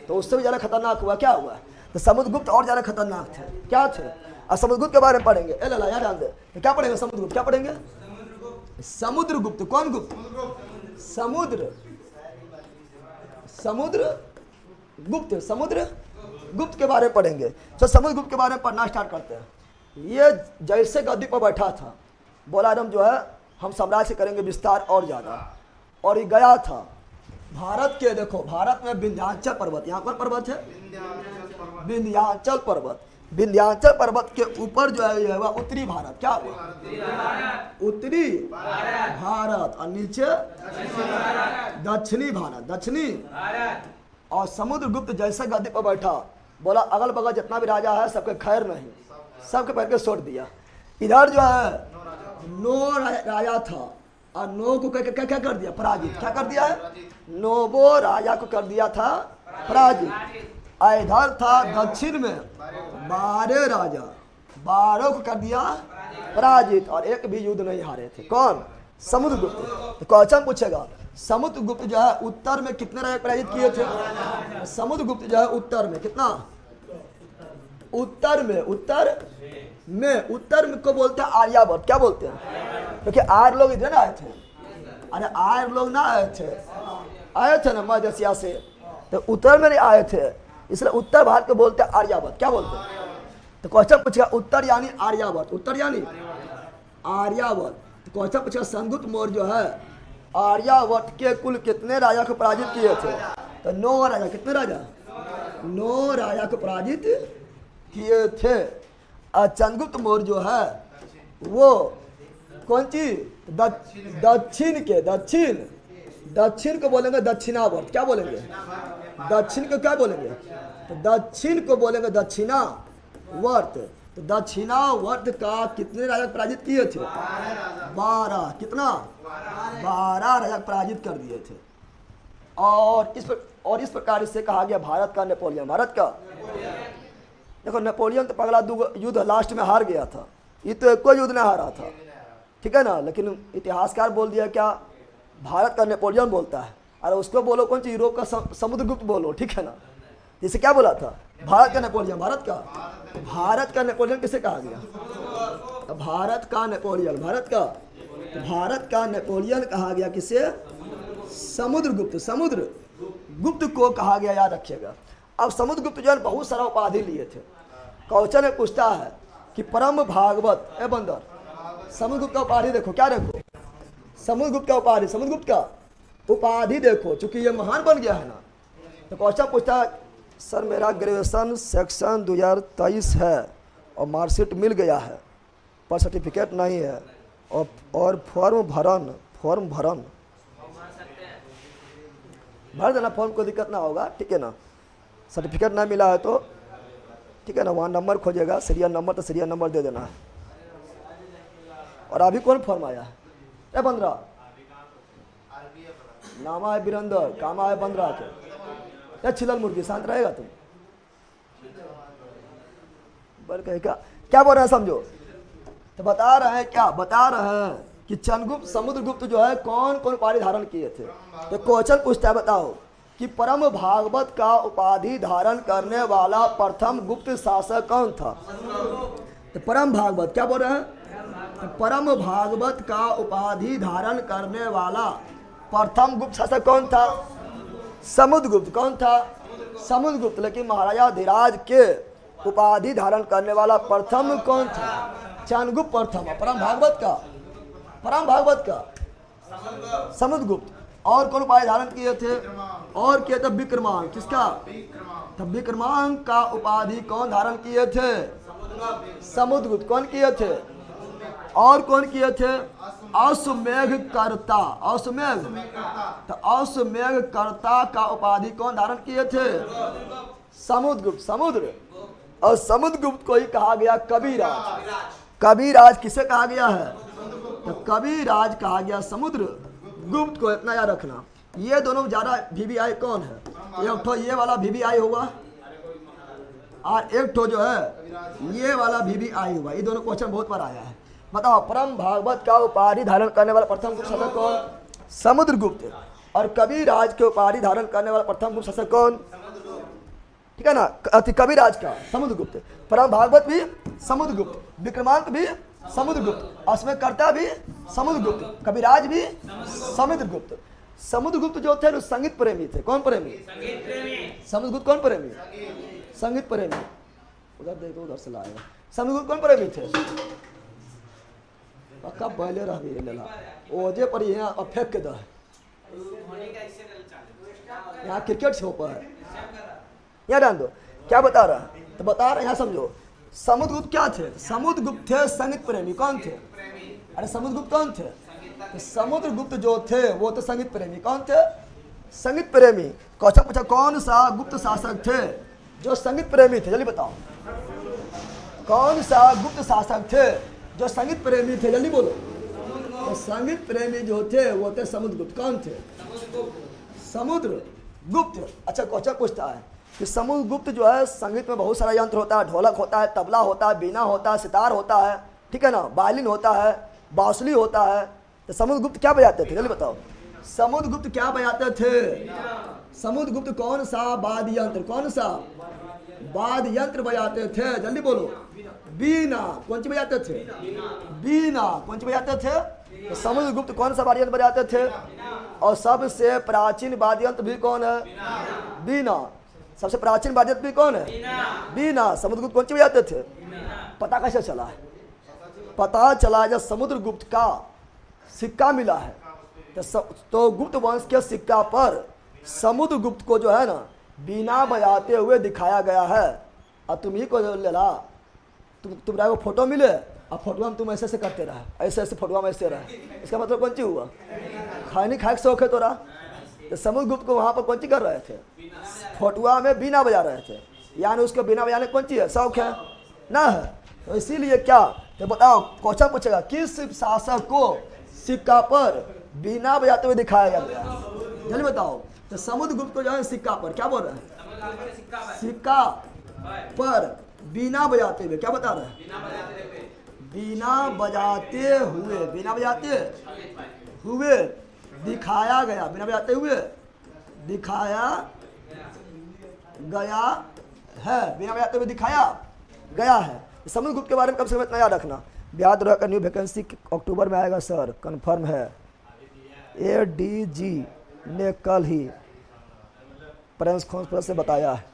तो उससे भी ज़्यादा खतरनाक हुआ। क्या हुआ? तो समुद्रगुप्त और ज़्यादा खतरनाक थे। क्या थे? और समुद्रगुप्त के बारे में पढ़ेंगे। ए लाला याद ध्यान दे, तो क्या पढ़ेंगे? समुद्रगुप्त। क्या पढ़ेंगे? समुद्रगुप्त। कौन गुप्त? समुद्र गुप्त के बारे में पढ़ेंगे। तो समुद्रगुप्त के बारे में पढ़ना स्टार्ट करते हैं। ये जैसे गद्दी पर बैठा था, बोला एकदम जो है हम साम्राज्य करेंगे विस्तार और ज़्यादा, और ये गया था भारत के, देखो भारत में विंध्याचल पर्वत, यहाँ पर पर्वत है विंध्याचल पर्वत, विंध्याचल पर्वत के ऊपर जो है वह उत्तरी भारत। क्या हुआ? उत्तरी भारत, और नीचे दक्षिणी भारत, दक्षिणी। और समुद्रगुप्त जैसे गद्दी पर बैठा, बोला अगल बगल जितना भी राजा है सबके खैर नहीं, सबके पैर के छोड़ दिया। इधर जो है 9 राजा था, और 9 को क्या क्या कर दिया? पराजित। क्या कर दिया है? 9 राजा को कर दिया था पराजित। इधर था दक्षिण में 12 राजा, 12 को कर दिया पराजित, और एक भी युद्ध नहीं हारे थे। कौन? समुद्रगुप्त। तो क्वेश्चन पूछेगा, समुद्रगुप्त जो है उत्तर में कितने राजा पराजित किए थे? समुद्रगुप्त जो है उत्तर में कितना? उत्तर में को बोलते हैं आर्यावर्त। क्या बोलते हैं? क्योंकि आर्य लोग इधर आए थे, अरे आर्य लोग ना आए थे ना मध्य एशिया से, तो उत्तर में नहीं आए थे, इसलिए उत्तर भारत को बोलते हैं आर्यावर्त। क्या बोलते हैं? तो क्वेश्चन पूछेगा उत्तर यानी आर्यावर्त, उत्तर यानी आर्यावर्त। तो क्वेश्चन पूछेगा समुद्रगुप्त मौर्य जो है आर्यावर्त के कुल कितने राजा को पराजित किए थे? तो 9 राजा। कितने राजा? 9 राजा को पराजित किए थे। और चंद्रगुप्त मौर्य जो है वो कौन चीज? दक्षिण को बोलेंगे दक्षिणावर्त। क्या बोलेंगे? दक्षिण को क्या बोलेंगे? तो दक्षिण को बोलेंगे दक्षिणावर्त। तो दक्षिणावर्त का कितने राजा पराजित किए थे? 12। कितना? 12 राजा पराजित कर दिए थे। और इस प्रकार इससे कहा गया भारत का नेपोलियन। भारत का देखो, नेपोलियन तो पगला 2 युद्ध लास्ट में हार गया था, ये तो कोई युद्ध नहीं हारा था, ठीक है ना? लेकिन इतिहासकार बोल दिया क्या? भारत का नेपोलियन बोलता है। अरे उसको बोलो कौन सी? यूरोप का समुद्रगुप्त बोलो, ठीक है ना? जिसे क्या बोला था? भारत का नेपोलियन। भारत का नेपोलियन किसे कहा गया? भारत का नेपोलियन कहा गया किसे? समुद्रगुप्त को कहा गया, याद रखिएगा। अब समुद्रगुप्त जो है बहुत सारा उपाधि लिए थे। क्वेश्चन में पूछता है कि परम भागवत ए बंदर, समुद्रगुप्त का उपाधि देखो। क्या देखो? समुद्रगुप्त का उपाधि देखो, चूंकि ये महान बन गया है ना। तो क्वेश्चन पूछता है, सर मेरा ग्रेजुएशन सेक्शन 2023 है और मार्कशीट मिल गया है पर सर्टिफिकेट नहीं है, और फॉर्म भर देना, फॉर्म को दिक्कत ना होगा, ठीक है ना? सर्टिफिकेट ना मिला है तो ठीक है ना, वहाँ नंबर खोजेगा, सीरियल नंबर, तो सीरियल नंबर दे देना है। और अभी कौन फॉर्म आया है 15, नामा है बीरंदर, कामा है 15 के या छिलल मुर्गी। शांत रहेगा तुम, बोल कहे क्या बोल रहे हैं समझो। तो बता रहे हैं क्या, बता रहे हैं कि चंद्रगुप्त समुद्रगुप्त जो है कौन कौन उपाधि धारण किए थे। तो क्वेश्चन पूछता है, बताओ कि परम भागवत का उपाधि धारण करने वाला प्रथम गुप्त शासक कौन था। तो परम भागवत क्या बोल रहे हैं, तो परम भागवत का उपाधि धारण करने वाला प्रथम गुप्त शासक कौन था, समुद्रगुप्त। कौन था, समुद्रगुप्त। लेकिन महाराजा धीराज के उपाधि धारण करने वाला प्रथम कौन था, चंद्रगुप्त प्रथम। परम भागवत का, परम भागवत का समुद्रगुप्त। और कौन उपाधि धारण किए थे, और किए थे विक्रमांक। किसका, तो विक्रमांक का उपाधि कौन धारण किए थे, समुद्रगुप्त। कौन किए थे, और कौन किए थे, अश्वमेघ कर्ता। अश्वमेघ, तो अश्वमेघ कर्ता का उपाधि कौन धारण किए थे, समुद्रगुप्त। समुद्र, और समुद्रगुप्त को ही कहा गया कविराज। कविराज किसे कहा गया है, तो कविराज कहा गया समुद्र गुप्त को। इतना याद रखना। ये दोनों ज्यादा वीवीआई कौन है, एक ठो ये वाला वीवीआई हुआ और एक ठो जो है ये वाला वीवीआई हुआ। ये दोनों क्वेश्चन बहुत बार आया है। बताओ, परम भागवत का उपाधि धारण करने वाला प्रथम गुप्त शासक कौन, समुद्रगुप्त। और कविराज के उपाधि धारण करने वाला प्रथम गुप्त शासक कौन, ठीक है ना, कविराज का समुद्रगुप्त। परम भागवत भी समुद्रगुप्त, विक्रमांक भी समुद्रगुप्त, अश्वमेधकर्ता भी समुद्रगुप्त, कविराज भी समुद्रगुप्त। समुद्रगुप्त जो थे वो संगीत प्रेमी थे। कौन प्रेमी, समुद्रगुप्त कौन प्रेमी, संगीत प्रेमी। उधर देखो, उधर से लाएगा। समुद्रगुप्त कौन प्रेमी थे, पक्का पहले रह भी लेला ओजे पर यहाँ अब फेंक के दे। यहाँ क्रिकेट शो पर है, यहाँ डाल दो। क्या बता रहा है, तो बता रहे यहाँ समझो। समुद्रगुप्त क्या थे, समुद्रगुप्त थे संगीत प्रेमी। कौन थे, अरे समुद्रगुप्त कौन थे, तो समुद्रगुप्त जो थे वो तो संगीत प्रेमी। कौन थे, संगीत प्रेमी। क्वेश्चन पूछा कौन सा गुप्त शासक थे जो संगीत प्रेमी थे, जल्दी बताओ। कौन सा गुप्त शासक थे जो संगीत प्रेमी थे, जल्दी बोलो। तो संगीत प्रेमी जो थे वो थे समुद्रगुप्त। कौन थे, समुद्रगुप्त। अच्छा, क्वेश्चन पूछता है कि समुद्रगुप्त जो है संगीत में बहुत सारा यंत्र होता है, ढोलक होता है, तबला होता है, बीना होता है, सितार होता है, ठीक है ना, वायलिन होता है, बांसुरी होता है। तो समुद्रगुप्त क्या बजाते थे, जल्दी बताओ। समुद्रगुप्त क्या बजाते थे, समुद्रगुप्त कौन सा वाद्य यंत्र, कौन सा वाद्य यंत्र बजाते थे, जल्दी बोलो। बीना। कौन सी बजाते थे, बीना। कौन सी बजाते थे, तो समुद्रगुप्त कौन सा वाद्य यंत्र बजाते थे। और सबसे प्राचीन वाद्य यंत्र भी कौन है, बीना। सबसे प्राचीन वाद्य यंत्र भी कौन है, बीना। समुद्रगुप्त कौन सी बजाते थे, पता कैसे चला है, पता चला जब समुद्रगुप्त का सिक्का मिला है। तो गुप्त वंश के सिक्का पर समुद्रगुप्त को जो है ना बीना बजाते हुए दिखाया गया है। और तुम ही को ले ला, तुम्हारा वो फोटो मिले और फोटो में तुम ऐसे ऐसे करते रहे, ऐसे ऐसे फोटो में ऐसे रहे। इसका मतलब कौन सी हुआ, खाने खाए के शौक है तोरा। तो समुद्रगुप्त को वहाँ पर कौन सी कर रहे थे, फोटुआ में बीना बजा रहे थे। यानी उसको बीना बजाने कौन सी है, शौक है ना है। तो इसीलिए क्या, तो बताओ क्वेश्चन पूछेगा किस शासक को सिक्का पर बीना बजाते हुए दिखाया गया, जल्दी बताओ। तो समुद्रगुप्त को जो है सिक्का पर क्या बोल रहे हैं, सिक्का पर बीना बजाते हुए, क्या बता रहे हैं, बीना बजाते हुए, बीना बजाते हुए दिखाया गया, बीना बजाते हुए दिखाया गया है, बीना बजाते हुए दिखाया गया है। समुद्रगुप्त के बारे में कम से कम इतना याद रखना। याद रखकर न्यू वैकेंसी अक्टूबर में आएगा सर, कंफर्म है। एडीजी ने कल ही प्रेस कॉन्फ्रेंस से बताया है।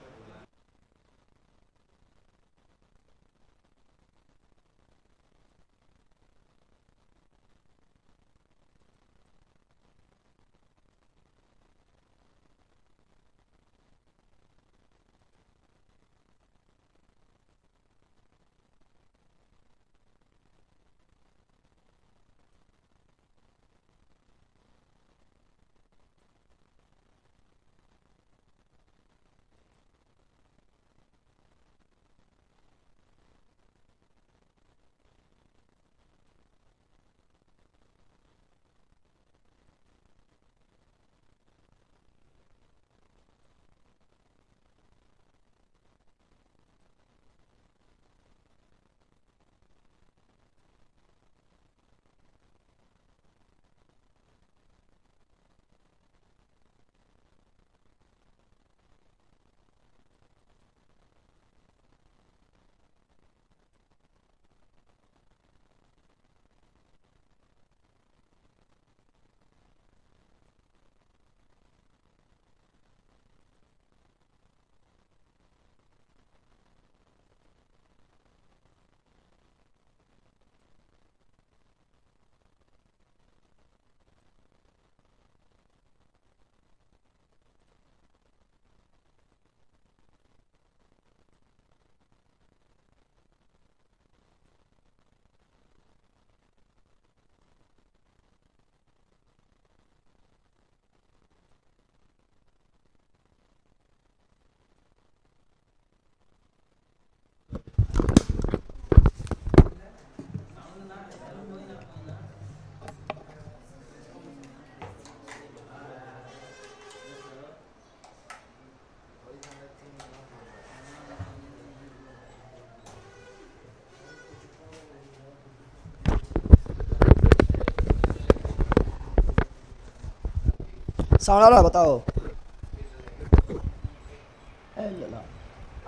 साउंड आ रहा है? बताओ।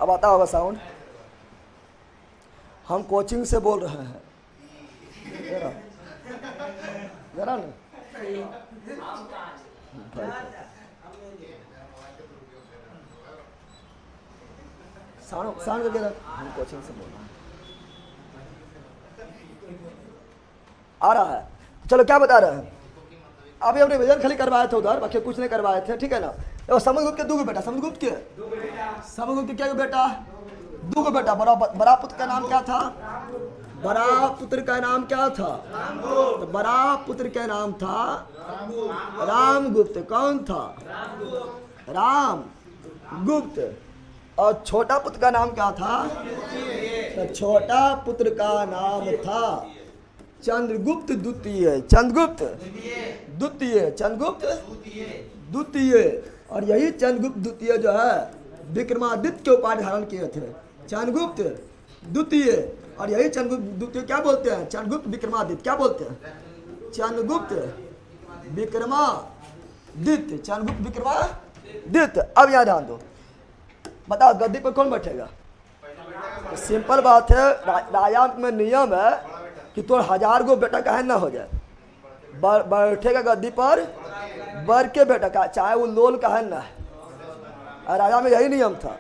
अब आता होगा साउंड। हम कोचिंग से बोल रहे हैं। जरा जरा ना साउंड करके हम कोचिंग से बोल रहे हैं। आ रहा है? चलो क्या बता रहे हैं? अभी अपने रिवीजन खाली करवाए थे उधर, बाकी कुछ नहीं करवाए थे, ठीक है ना। तो समुद्रगुप्त के दो बेटा, समुद्रगुप्त के समुद्रगुप्त के क्या बेटा? दो बेटा। बड़ा पुत्र का नाम क्या था? बड़ा पुत्र का नाम क्या था? तो बड़ा पुत्र का नाम था रामगुप्त। कौन था? राम गुप्त। और छोटा पुत्र का नाम क्या था? तो छोटा पुत्र का नाम था चंद्रगुप्त द्वितीय। चंद्रगुप्त द्वितीय, चंद्रगुप्त द्वितीय। और यही चंद्रगुप्त द्वितीय जो है विक्रमादित्य के उपाधि धारण किए थे। चंद्रगुप्त द्वितीय। और यही चंद्रगुप्त द्वितीय क्या बोलते हैं? चंद्रगुप्त विक्रमादित्य। क्या बोलते हैं? चंद्रगुप्त विक्रमादित्य। चंद्रगुप्त विक्रमादित्य। अब यहाँ ध्यान दो, बताओ गद्दी पर कौन बैठेगा? तो सिंपल बात है, राजा में नियम है कि तो 1000 गो बेटा काहे ना हो जाए। बैठेगा गद्दी पर बर के बेटा का, चाहे वो लोल काहे ना है। राजा में यही नियम था।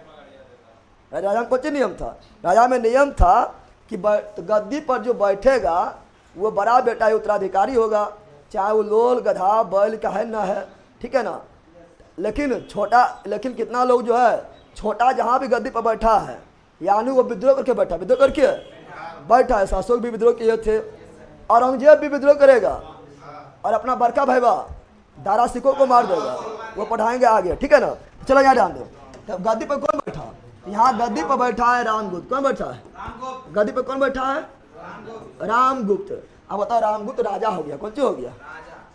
राजा में कुछ नियम था। राजा में नियम था कि गद्दी पर जो बैठेगा वो बड़ा बेटा उत्तराधिकारी होगा, चाहे वो लोल गधा बैल काहे ना है, ठीक है ना। लेकिन कितना लोग जो है छोटा जहाँ भी गद्दी पर बैठा है, यानी वो विद्रोह करके बैठा, विद्रोह करके बैठा है। अशोक भी विद्रोह किए थे, औरंगजेब भी विद्रोह करेगा और अपना बड़का भाईवा दारा सिकों को मार देगा। वो पढ़ाएंगे आगे, ठीक है ना। चलो यहाँ ध्यान दो, तब गद्दी पर कौन बैठा? यहाँ गद्दी पर बैठा है रामगुप्त। कौन बैठा है गद्दी पर? कौन बैठा है? रामगुप्त। अब बताओ, रामगुप्त राजा हो गया। कौन सी हो गया?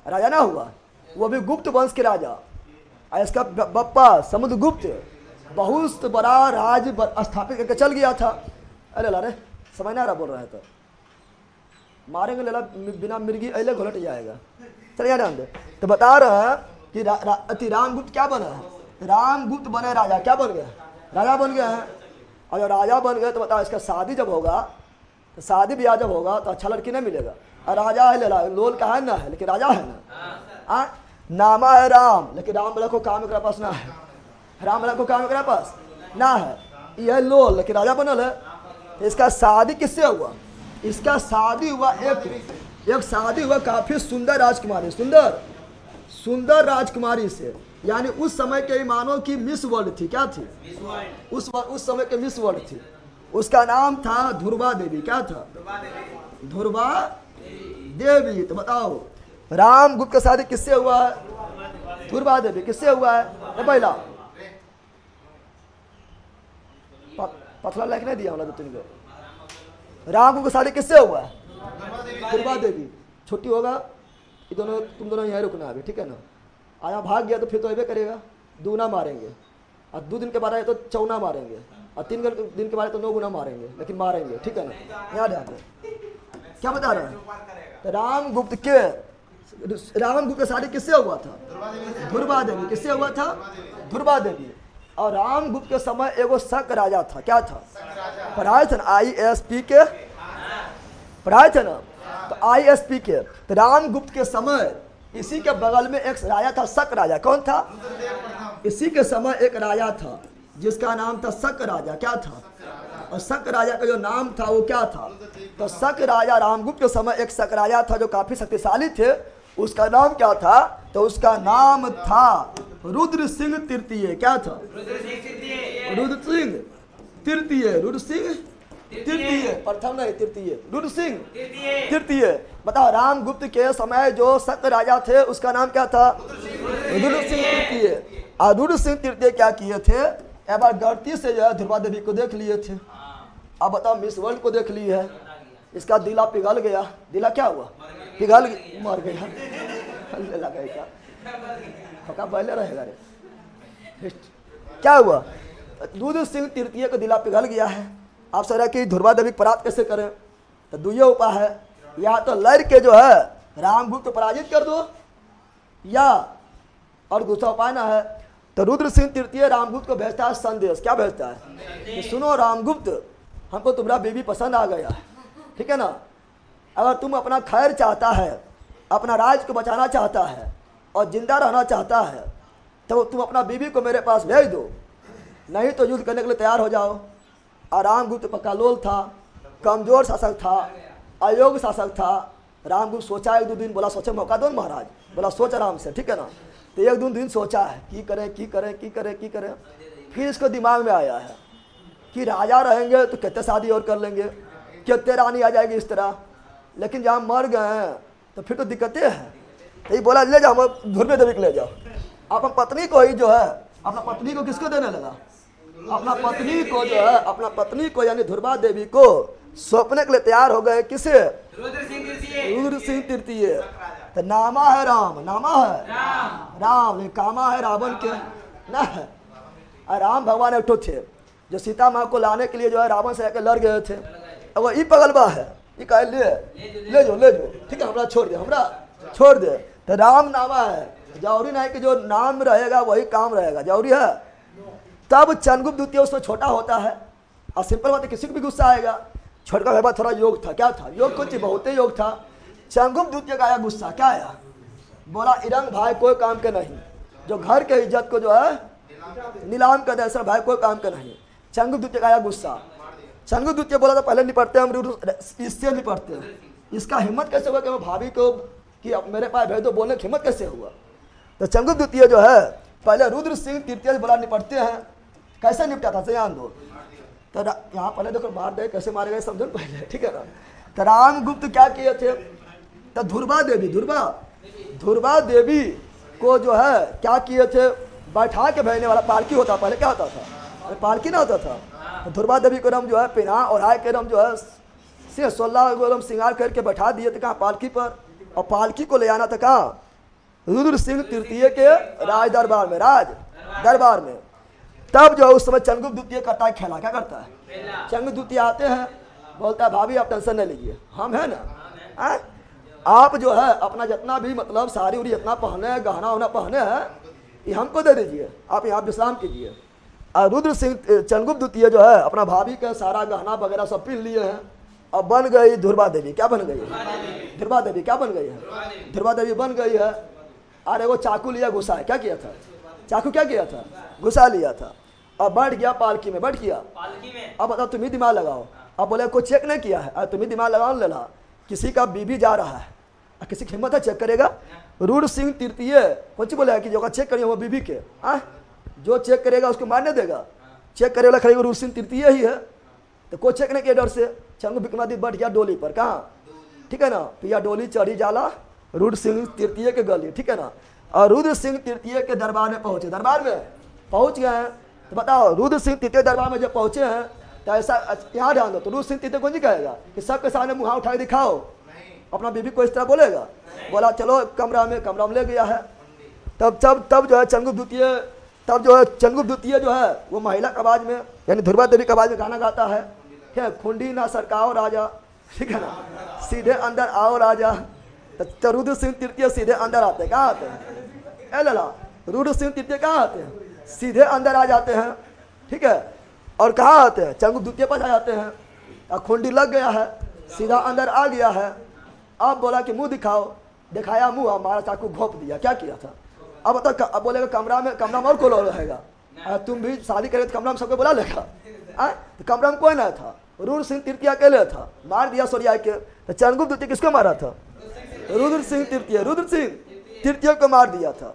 राजा ना हुआ, वो भी गुप्त वंश के राजा। इसका बप्पा समुद्रगुप्त बहुत बड़ा राज स्थापित करके चल गया था। अरे ला रे समझ ना रहा, बोल रहा है तो मारेंगे लेला, बिना मिर्गी अले घुलट जाएगा। चलिए ध्यान दे, तो बता रहे हैं कि रामगुप्त क्या बना है? रामगुप्त बने राजा। क्या बन गया? राजा बन गया है। और जब राजा बन गए तो बताओ, इसका शादी जब होगा, तो शादी ब्याह जब होगा तो अच्छा लड़की नहीं मिलेगा। और राजा है लेला, लोल का है ना है, लेकिन राजा है ना। नामा है राम, लेकिन राम वाला को काम एकरा पास ना है। राम वाला को काम एकरा पास ना है। यह लोल, लेकिन राजा बनल है। इसका शादी किससे हुआ? इसका शादी हुआ एक शादी हुआ काफी सुंदर राजकुमारी, सुंदर राजकुमारी से। यानी उस समय के मानो की मिस वर्ल्ड थी। क्या थी? उस समय के मिस वर्ल्ड थी। उसका नाम था ध्रुवा देवी। क्या था? ध्रुवा देवी। तो बताओ रामगुप्त का शादी किससे हुआ है? ध्रुवा देवी। किससे हुआ है? पहला पथला लाइक नहीं दिया हमने 2-3 को। रामगुप्त का शादी किससे हुआ है? ध्रुवा देवी। छुट्टी होगा, ये दोनों तुम दोनों यहीं रुकना अभी, ठीक है ना। आया भाग गया तो फिर तो अबे करेगा, दूना मारेंगे। और 2 दिन के बाद आए तो चौना मारेंगे, और 3 दिन के बाद तो 9 गुना मारेंगे, लेकिन मारेंगे, ठीक है ना। याद है? क्या बता रहे हैं? तो रामगुप्त का शादी किससे हुआ था? ध्रुवा देवी। किससे हुआ था? ध्रुवा देवी। और रामगुप्त के समय एगो शक राजा था। क्या था? पढ़ाए थे ना ISP के, पढ़ाए थे ना। तो ISP के, तो रामगुप्त के समय इसी के बगल में एक राजा था, शक राजा। कौन था? इसी के समय एक राजा था जिसका नाम था शक राजा। क्या था? और शक राजा का जो नाम था वो क्या था? तो शक राजा, रामगुप्त के समय एक शक राजा था जो काफी शक्तिशाली थे। उसका नाम क्या था? तो उसका नाम था रुद्र सिंह तृतीय। क्या था? रुद्र सिंह तृतीय। रुद्र सिंह तृतीय, प्रथम नहीं, तृतीय। रुद्र सिंह तृतीय। बताओ रामगुप्त के समय जो शक राजा थे उसका नाम क्या था? रुद्र सिंह तृतीय। और रुद्र सिंह तृतीय क्या किए थे? एक बार गलती से जो है ध्रुवा देवी को देख लिए थे। अब बताओ मिस वर्ल्ड को देख ली है, इसका दिला पिघल गया। दिला क्या हुआ? पिघल मर गया। लगेगा पहले रहेगा रे। क्या हुआ? रुद्र सिंह तृतीय को दिला पिघल गया है। आप सोच रहे कि ध्रुवा देवी प्राप्त कैसे करें? तो दुइये उपाय है, या तो लड़ के जो है रामगुप्त को पराजित कर दो, या और दूसरा उपाय ना है। तो रुद्र सिंह तृतीय रामगुप्त को भेजता है संदेश। क्या भेजता है कि सुनो रामगुप्त, हमको तुम्हारा बीवी पसंद आ गया है, ठीक है ना। अगर तुम अपना खैर चाहता है, अपना राज को बचाना चाहता है और जिंदा रहना चाहता है, तो तुम अपना बीवी को मेरे पास भेज दो, नहीं तो युद्ध करने के लिए तैयार हो जाओ। और रामगुप्त पक्का लोल था, कमजोर शासक था, अयोग्य शासक था। रामगुप्त सोचा एक दो दिन, बोला सोचे मौका दो महाराज, बोला सोच आराम से, ठीक है ना। तो एक दो दिन सोचा है की करें की करें की करें की करें। फिर इसको दिमाग में आया है कि राजा रहेंगे तो कितने शादी और कर लेंगे, कितने रानी आ जाएगी इस तरह, लेकिन जहाँ मर गए हैं तो फिर तो दिक्कतें हैं। तो ये बोला ले जाओ, ध्रुव देवी को ले जाओ। अपना पत्नी को ही जो है, अपना पत्नी को किसको देने लगा, अपना पत्नी को जो है, अपना पत्नी को यानी ध्रुवा देवी को सौंपने के लिए तैयार हो गए। किसे, रुद्र सिंह तृतीय। तो नामा है राम, नामा है राम, नहीं कामा है रावण के ना है। और राम भगवान एक ठो थे जो सीता माँ को लाने के लिए जो है रावण से आकर लड़ गए थे। अब वो ई पगलबा है, ये कहे ले जो, ठीक है, हमरा छोड़ दे, हमरा छोड़ दे। तो राम नामा है, जरूरी नहीं कि जो नाम रहेगा वही काम रहेगा, जरूरी है। तब चंद्रगुप्त द्वितीय उसमें छोटा होता है और सिंपल बात है, किसी को भी गुस्सा आएगा। छोटका भाई थोड़ा योग था, क्या था योग, कुछ बहुत ही योग था। चंद्रगुप्त द्वितीय का आया गुस्सा, क्या आया, बोला इरंग भाई कोई काम के नहीं, जो घर के इज्जत को जो है नीलाम कर दे, ऐसा भाई कोई काम के नहीं। चंद्रगुप्त द्वितीय का आया गुस्सा। चंद्रगुप्त द्वितीय बोला था पहले निपटते हैं हम, इससे निपटते हैं। इसका हिम्मत कैसे हुआ कि मैं भाभी को कि अब मेरे पास भेज दो, बोलने की हिम्मत कैसे हुआ। तो चंद्रगुप्त द्वितीय जो है पहले रुद्र सिंह तृतीय बोला निपटते हैं। कैसे निपटा था ध्यान दो। तो यहाँ पहले देखो मार दे, कैसे मारे गए समझो पहले, ठीक है ना। तो रामगुप्त क्या किए थे, तो ध्रुवा देवी को जो है क्या किए थे, बैठा के भेजने वाला पालकी होता, पहले क्या होता था, अरे पालकी ना होता था। तो ध्रुवा देवी को हम जो है पिना और आय के हम जो है 16 को हम श्रृंगार करके बैठा दिए थे कहाँ, पालकी पर। और पालकी को ले आना था कहाँ, रुद्र सिंह तृतीय के राज दरबार में। तब जो उस समय चंद्रगुप्त द्वितीय करता है खेला, क्या करता है, चंद्रगुप्त द्वितीय आते हैं, बोलता है भाभी आप टेंशन नहीं लीजिए, हम है ना, आप जो है अपना जितना भी मतलब साड़ी उड़ी जितना पहने हैं, गहना उना पहने हैं, ये हमको दे दीजिए, आप यहाँ विश्राम कीजिए। और रुद्र सिंह चंद्रगुप्त द्वितीय जो है अपना भाभी का सारा गहना वगैरह सब पहन लिए हैं। अब बन गई ध्रुवा देवी, क्या बन गई है, ध्रुवा देवी क्या बन गई है, ध्रुवा देवी बन गई है। और वो चाकू लिया, घुसा, क्या किया था, चाकू क्या किया था, घुसा लिया था। अब बैठ गया पालकी में, बैठ गया। अब बताओ तुम ही दिमाग लगाओ। अब बोले कोई चेक नहीं किया है, तुम ही दिमाग लगाओ लेला, किसी का बीबी जा रहा है, किसी की हिम्मत है चेक करेगा। रुद्र सिंह तृतीय कुछ बोले कि जो चेक करिए वो बीबी के, जो चेक करेगा उसको मारने देगा, चेक करेगा खड़ेगा रुद्र सिंह तृतीय ही है। तो कोई चेक नहीं किया डर से। चंद्रगुप्त विक्रमादित्य बैठ गया डोली पर, कहाँ, ठीक है ना, पिया डोली चढ़ी जाला रुद्र सिंह तृतीय के गली, ठीक है ना। और रुद्र सिंह तृतीय के दरबार में पहुंचे, दरबार में पहुंच गए हैं। तो बताओ रुद्र सिंह तृतीय दरबार में जब पहुंचे हैं तो ऐसा यहाँ ध्यान दो, तो रुद्र सिंह तृतीय को नहीं कहेगा कि सबके सामने मुँह उठा के दिखाओ, अपना बीबी को इस तरह बोलेगा। बोला चलो कमरा में ले गया है। तब जो है चंद्रगुप्त द्वितीय जो है वो महिला की आवाज में यानी ध्रुवा देवी की आवाज में गाना गाता है, क्या खुंडी ना सरकाओ राजा, ठीक है ना, सीधे अंदर आओ राजा। तो रुद्र सिंह तृतीय सीधे अंदर आते हैं, कहाँ आते हैं, ए लला, रुद्र सिंह तृतीय कहाँ आते हैं, सीधे अंदर आ जाते हैं, ठीक है। और कहाँ आते हैं, चंद्रगुप्त द्वितीय पास आ जाते हैं। और खुंडी लग गया है, सीधा अंदर आ गया है। अब बोला कि मुंह दिखाओ, दिखाया मुंह, हमारा चाकू घोंप दिया, क्या किया था। अब बता, अब बोलेगा कमरा में और कौन रहेगा, तुम भी शादी करे तो कमरा में सबको बुला लेगा। तो कमरा में कोई नहीं था, रुद्र सिंह तृतीय अकेले था, मार दिया सोरिया के। तो चंद्रगुप्त द्वितीय किसको मारा था, रुद्र सिंह तृतीय को मार दिया था।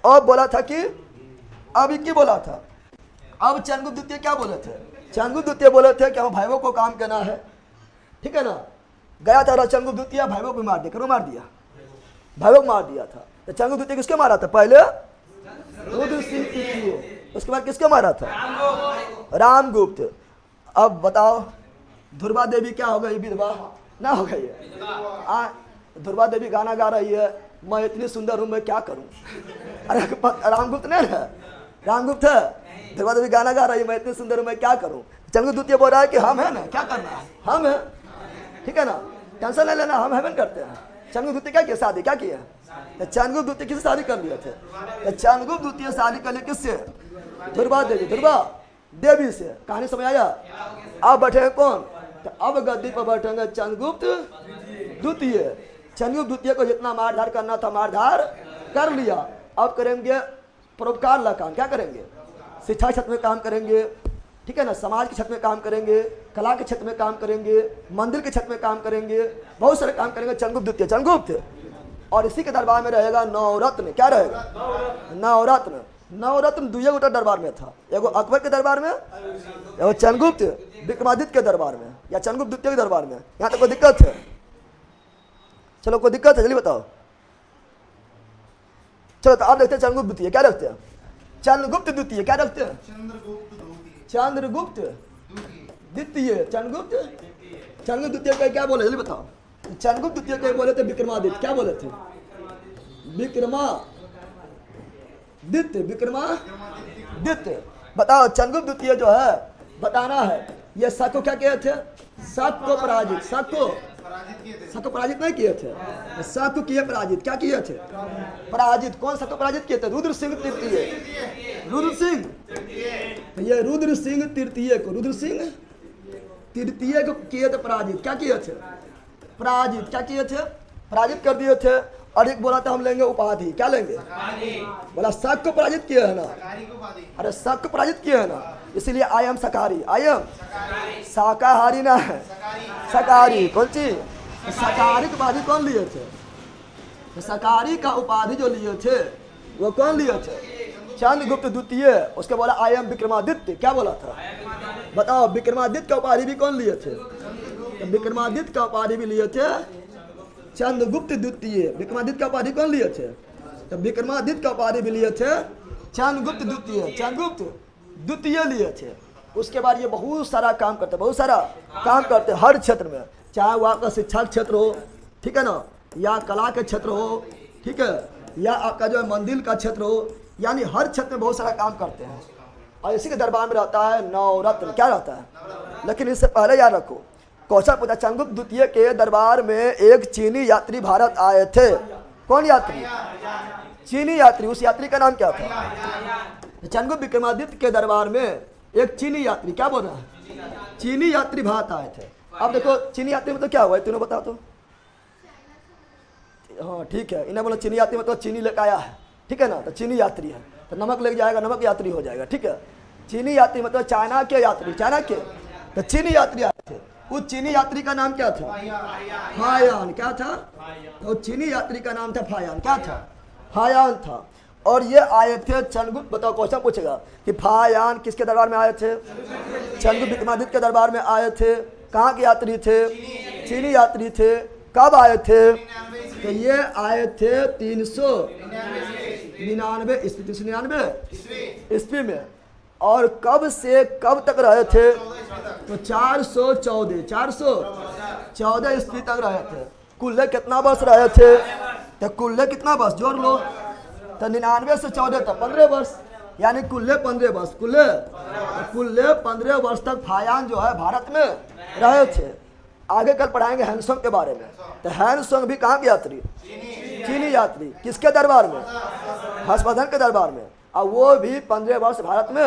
और बोला था कि अब की बोला था, अब चंद्रगुप्त द्वितीय क्या बोले थे, चंद्रगुप्त द्वितीय बोले थे कि हम भाइयों को काम करना है, ठीक है ना। गया था चंद्रगुप्त द्वितीय, भाइयों को मार दिया, करो मार दिया, भाइयों को मार दिया था। तो चंद्रगुप्त द्वितीय किसके मारा था, पहले रुद्र सिंह तृतीय, उसके बाद किसके मारा था, रामगुप्त। अब बताओ ध्रुवा देवी क्या हो गई, विधवा ना हो गई है। ध्रुवा देवी गाना गा रही है, मैं इतनी सुंदर हूँ मैं क्या करूँ। अरे रामगुप्त नहीं है, रामगुप्त है, ध्रुवा देवी गाना गा रही है, मैं इतनी सुंदर हूँ मैं क्या करूँ। चंद्रगुप्त द्वितीय बोल रहा है कि हम है ना, क्या करना है, हम है, ठीक है ना, टेंशन नहीं लेना, हम हेवन करते हैं, चंद्रगुप्त द्वितीय क्या किया? शादी क्या किया? तो चंद्रगुप्त द्वितीय किससे शादी कर लिए थे? तो चंद्रगुप्त द्वितीय शादी कर लिए किससे? ध्रुवा देवी से। कहानी समझ आया? अब बैठे कौन? तो अब गद्दी पर बैठेंगे चंद्रगुप्त द्वितीय। चंद्रगुप्त द्वितीय को जितना मारधार करना था मारधार कर लिया। अब करेंगे परोपकार ला काम। क्या करेंगे? शिक्षा के क्षेत्र में काम करेंगे, ठीक है ना, समाज के क्षेत्र में काम करेंगे, कला के क्षेत्र में काम करेंगे, मंदिर के क्षेत्र में काम करेंगे, बहुत सारे काम करेंगे चंद्रगुप्त द्वितीय। चंद्रगुप्त और इसी के दरबार में रहेगा नवरत्न। क्या रहेगा? नवरत्न। नवरत्न दुइये गोटा दरबार में था, एगो अकबर के दरबार में, एगो चंद्रगुप्त विक्रमादित्य के दरबार में या चंद्रगुप्त द्वितीय के दरबार में। यहाँ तक कोई दिक्कत है? चलो कोई दिक्कत है? जल्दी बताओ। चलो तो आप देखते हैं चंद्रगुप्त द्वितीय क्या रखते हैं? चंद्रगुप्त द्वितीय क्या रखते हैं? चंद्रगुप्त द्वितीय। चंद्रगुप्त द्वितीय का क्या बोले? जल्दी बताओ। चंद्रगुप्त द्वितीय को बोले थे विक्रमादित्य। क्या बोले थे? विक्रमादित्य। बताओ चंद्रगुप्त द्वितीय जो है बताना है, ये शक को क्या किए थे? शक को पराजित। शक को पराजित नहीं किए थे, शक को किए पराजित। क्या किए थे? पराजित। कौन शक को पराजित किए थे? रुद्र सिंह तृतीय। रुद्र सिंह, ये रुद्र सिंह तृतीय को, रुद्र सिंह तृतीय को किए थे पराजित। क्या किए थे? पराजित। क्या किए थे? पराजित कर दिए थे। और एक बोला था हम लेंगे उपाधि। क्या लेंगे? बोला शक को पराजित किए है ना। अरे शक को पराजित किए है ना, इसीलिए आई एम शाकाहारी। आई एम शाकाहारी ना है, शाकाहारी। कौन चीज? शाकाहारी की उपाधि कौन लिए थे? शाकाहारी का उपाधि जो लिए थे वो कौन लिए थे? चंद्रगुप्त द्वितीय। उसके बोला आई एम विक्रमादित्य। क्या बोला था? बताओ। विक्रमादित्य का उपाधि भी कौन लिए थे? तो विक्रमादित्य का उपाधि भी लिए थे चंद्रगुप्त द्वितीय। विक्रमादित्य का उपाधि कौन लिए थे? तो विक्रमादित्य का उपाधि भी लिए थे चंद्रगुप्त द्वितीय। चंद्रगुप्त द्वितीय लिए थे। उसके बाद ये बहुत सारा काम करते, बहुत सारा काम करते हर क्षेत्र में, चाहे वो आपका शिक्षा क्षेत्र हो, ठीक है ना, या कला के क्षेत्र हो, ठीक है, या आपका जो है मंदिर का क्षेत्र हो, यानी हर क्षेत्र में बहुत सारा काम करते हैं। और इसी के दरबार में रहता है नवरत्न। क्या रहता है? लेकिन इससे पहले याद रखो, क्वेश्चन पूछा चंद्रगुप्त द्वितीय के दरबार में एक चीनी यात्री भारत आए थे। कौन यात्री? चीनी यात्री। उस यात्री का नाम क्या था? चंद्रगुप्त विक्रमादित्य के दरबार में एक चीनी यात्री, क्या बोल रहा है? चीनी यात्री भारत आए थे। अब देखो चीनी यात्री मतलब क्या हुआ है, तूने बता तो। हाँ ठीक है, इन्हें बोला चीनी यात्री मतलब चीनी लेकर आया है, ठीक है ना, तो चीनी यात्री है। तो नमक लेके जाएगा, नमक यात्री हो जाएगा, ठीक है। चीनी यात्री मतलब चाइना के यात्री, चाइना के। तो चीनी यात्री आए थे। उस चीनी यात्री का नाम क्या था? फायान। क्या था? तो चीनी यात्री का नाम था फायान। क्या था? फायान था। और ये आए थे चंद्रगुप्त। बताओ क्वेश्चन पूछेगा कि फायान किसके दरबार में आए थे? चंद्रगुप्त विक्रमादित्य के दरबार में आए थे। कहाँ के यात्री थे? चीनी यात्री थे। कब आए थे? तो ये आए थे 399 ईस्वी में। और कब से कब तक रहे थे? तो 414 ईस्वी तक रहे थे। कुल कितना वर्ष रहे थे? तो कुल कितना वर्ष जोड़ लो, तो 99 से 14 तक 15 वर्ष, यानी कुल 15 वर्ष। कुल 15 वर्ष तक फायान जो है भारत में रहे थे। आगे कल पढ़ाएंगे हैंसोंग के बारे में। तो हैंसोंग भी कहाँ के यात्री? चीनी यात्री। किसके दरबार में? हर्षवर्धन के दरबार में। और वो भी 15 वर्ष भारत में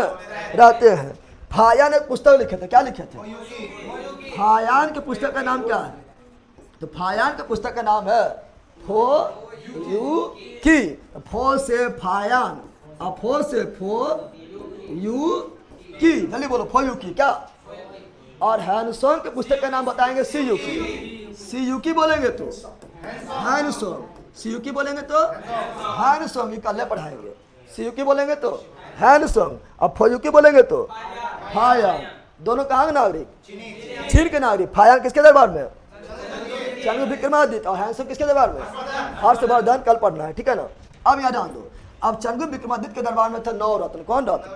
रहते हैं। फायान एक पुस्तक लिखे थे। क्या लिखे थे? फायान के पुस्तक का नाम क्या है? तो फायान के पुस्तक का नाम है फो यू की। फो से फायान और फो से फो यू की। जल्दी बोलो, फो यू की। क्या? और हैंसोंग के पुस्तक का नाम बताएंगे सी यू की। सी यू की बोलेंगे तो हैंसोंग, सी यू की बोलेंगे तो हैंसोंग। ये कल पढ़ाएंगे। सी यू की बोलेंगे तो हैंसोंग, और फो यू की बोलेंगे तो फायान। दोनों कहाँ के नागरिक? चीन के नागरिक। फायान किसके दरबार में? चंद्रगुप्त विक्रमादित्य। और हैंसोंग किसके दरबार में? हर्षवर्धन। कल पढ़ना है, ठीक है ना। अब याद ध्यान दो, अब चंद्रगुप्त विक्रमादित्य के दरबार में थे 9 रत्न। कौन रत्न?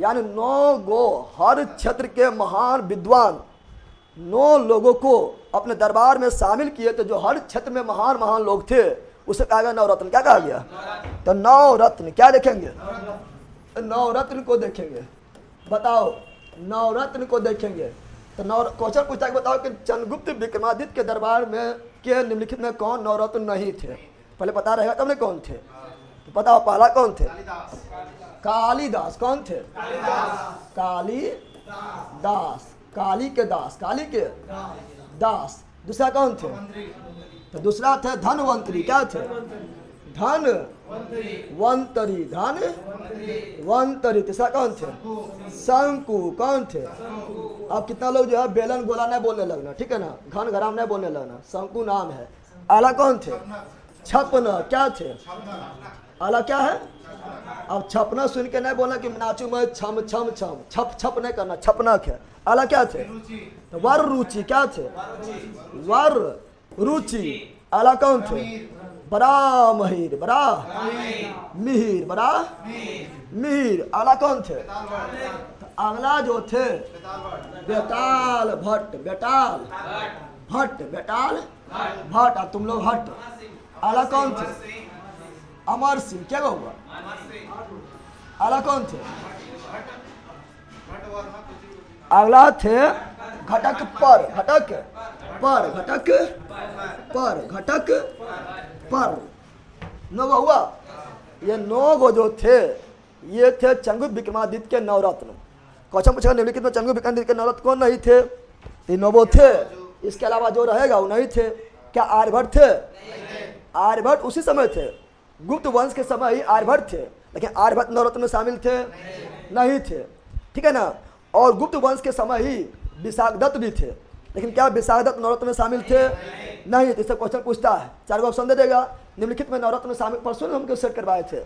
यानी 9 गो हर क्षेत्र के महान विद्वान 9 लोगों को अपने दरबार में शामिल किए थे, जो हर क्षेत्र में महान लोग थे। उसे कहा गया 9 रत्न। क्या कहा गया? तो 9 रत्न क्या देखेंगे? 9 रत्न को देखेंगे। बताओ, 9 रत्न को देखेंगे। तो 9 क्वेश्चन पूछा कि बताओ कि चंद्रगुप्त विक्रमादित्य के दरबार में के निम्नलिखित में कौन नवरत्न नहीं थे? पहले पता रहेगा तब ने कौन थे। तो पता हो पहला कौन थे? कालिदास। कौन थे? कालिदास। काली के दास, काली के दास। दूसरा कौन थे? तो दूसरा थे धनवंतरी। क्या थे? धनवंतरी, धनवंतरी। तीसरा कौन थे? शंकु। कौन थे? अब कितना लोग जो है बेलन गोला नहीं बोलने लगना, ठीक है ना, घन घराम नहीं बोलने लगना, शंकु नाम है। आला कौन थे? छपना। क्या थे? आला क्या है? अब छपना सुन के नहीं बोलना कि नाचू मैं छम छम छम, छप छप नहीं करना, छपना क्या? आला क्या थे? तो वर रुचि। क्या थे? वर रुचि। आला कौन थे? बड़ा महिर, बड़ा मिहिर, बड़ा मिहिर। आला कौन थे? तो अगला जो थे बेताल भट्ट, बेताल भट्ट, बेताल भट्ट। तुम लोग हट। आला कौन थे? अमर सिंह। क्या होगा? आला कौन थे? अगला थे घटक पर, घटक पर, घटक पर, घटक पर। 9 हुआ। ये 9 जो थे ये थे चंद्रगुप्त विक्रमादित्य के नवरत्न। क्वेश्चन पूछेगा निम्नलिखित में चंद्रगुप्त विक्रमादित्य के नवरत्न कौन नहीं थे? ये 9 थे। इसके अलावा जो रहेगा वो नहीं थे। क्या आर्यभट्ट थे? आर्यभट्ट उसी समय थे, गुप्त वंश के समय ही आर्यभट्ट थे, लेकिन आर्यभट्ट नवरत्न में शामिल थे नहीं थे, ठीक है ना। और गुप्त वंश के समय ही विशाखदत्त भी थे, लेकिन क्या विशाखदत्त नवरत्न में शामिल थे? नहीं। तो इससे क्वेश्चन पूछता है, 4 ऑप्शन दे देगा। निम्नलिखित में नवरत्न में शामिल, परसों हम सेट करवाए थे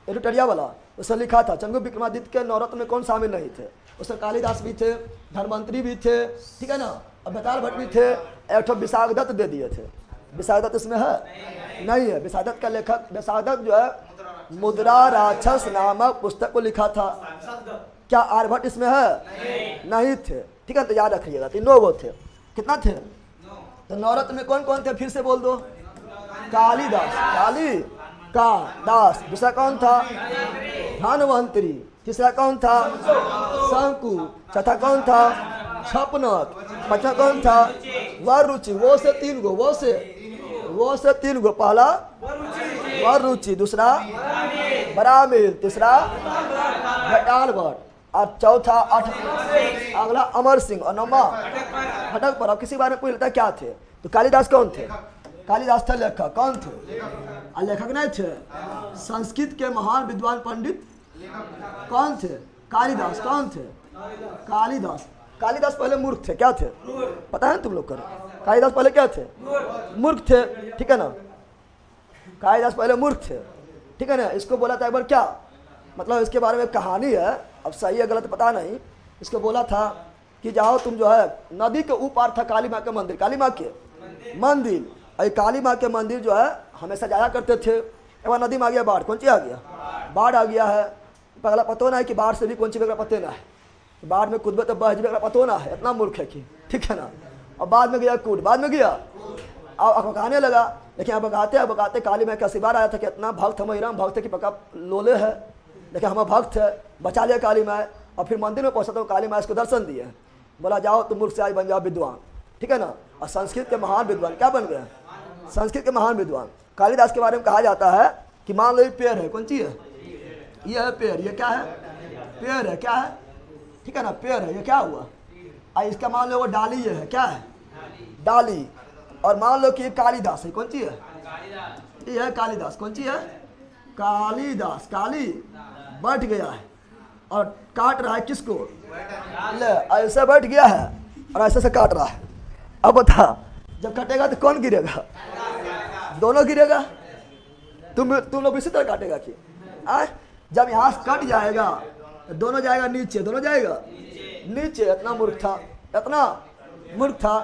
एडिटोरिया वाला, उसमें लिखा था चंद्रगुप्त विक्रमादित्य के नवरत्न में कौन शामिल नहीं थे। उसमें कालिदास भी थे, धनवंतरी भी थे, ठीक है ना, और बेताल भट्ट भी थे। एक विशाखदत्त दे दिए थे। विशाखदत्त इसमें है? नहीं है। विशाखदत्त का लेखक, विशाखदत्त जो है मुद्रा राक्षस नामक पुस्तक को लिखा था। क्या आर्यभट्ट इसमें है? नहीं थे, ठीक है। तो याद रखिएगा। 9 थे। कितना थे? तो नवरत्न में कौन कौन थे? फिर से बोल दो। कालिदास, काली का दास। दूसरा कौन था? धनवंतरी। तीसरा कौन था? शंकु। चौथा कौन था? छपनक। पांचवा कौन था? वर रुचि। वो से 3 गो, वो से 3 गो। पहला वर रुचि, दूसरा बरामिल, तीसरा बेताल भट्ट, और चौथा अगला अमर सिंह, और 9वां घटक पर। अब किसी बारे में पूछ लेता क्या थे? तो कालिदास कौन थे? कालिदास थे लेखक। कौन थे? लेखक नहीं थे। संस्कृत के महान विद्वान पंडित कौन थे? कालिदास। कौन थे? कालिदास। कालिदास पहले मूर्ख थे। क्या थे? पता है तुम लोग कर? कालिदास पहले क्या थे? मूर्ख थे, ठीक है ना। कालिदास पहले मूर्ख थे, ठीक है ना। इसको बोला था एक बार, क्या मतलब इसके बारे में कहानी है, अब सही है गलत पता नहीं। इसको बोला था कि जाओ तुम जो है, नदी के ऊपर था काली माँ के मंदिर, काली माँ के मंदिर। और काली माँ के मंदिर जो है हमेशा जाया करते थे। एक बार नदी में आ गया बाढ़। कौन सी आ गया? बाढ़ आ गया है। पहला पता ना है कि बाढ़ से भी कौन सी बेगरा पते ना है। बाढ़ में कूदबे तो बह बेगरा पतो ना है, इतना मूर्ख है कि, ठीक है ना। और बाद में गया कूद, बाद में गया अब बकाने लगा। लेकिन अब बकाते काली माँ का सिवार आया था कि इतना भक्त हम राम भक्त है कि पक्का लोले है, लेकिन हम भक्त है, बचा लिया काली माँ। और फिर मंदिर में पहुंचा तो काली माँ इसको दर्शन दिए, बोला जाओ तुम मूर्ख से आज बन जाओ विद्वान, ठीक है ना। और संस्कृत के महान विद्वान क्या बन गए? संस्कृत के महान विद्वान। कालिदास के बारे में कहा जाता है कि मान लो ये पेड़ है, कौन सी है? ये है पेड़। ये क्या है? पेड़ है। क्या है? ठीक है ना, पेड़ है। ये क्या हुआ? और इसका मान लो वो डाली ये है। क्या है? डाली। और मान लो कि ये कालिदास है। कौन सी है? ये है कालिदास। कौन सी है? कालिदास। काली बैठ गया है और काट रहा है किसको? ले ऐसे बैठ गया है और ऐसे से काट रहा है। अब बता, जब कटेगा तो कौन गिरेगा? दोनों गिरेगा। तुम लोग इसी तरह काटेगा कि जब यहाँ से कट जाएगा तो दोनों जाएगा नीचे, दोनों जाएगा नीचे। इतना मूर्ख था, इतना मूर्ख था,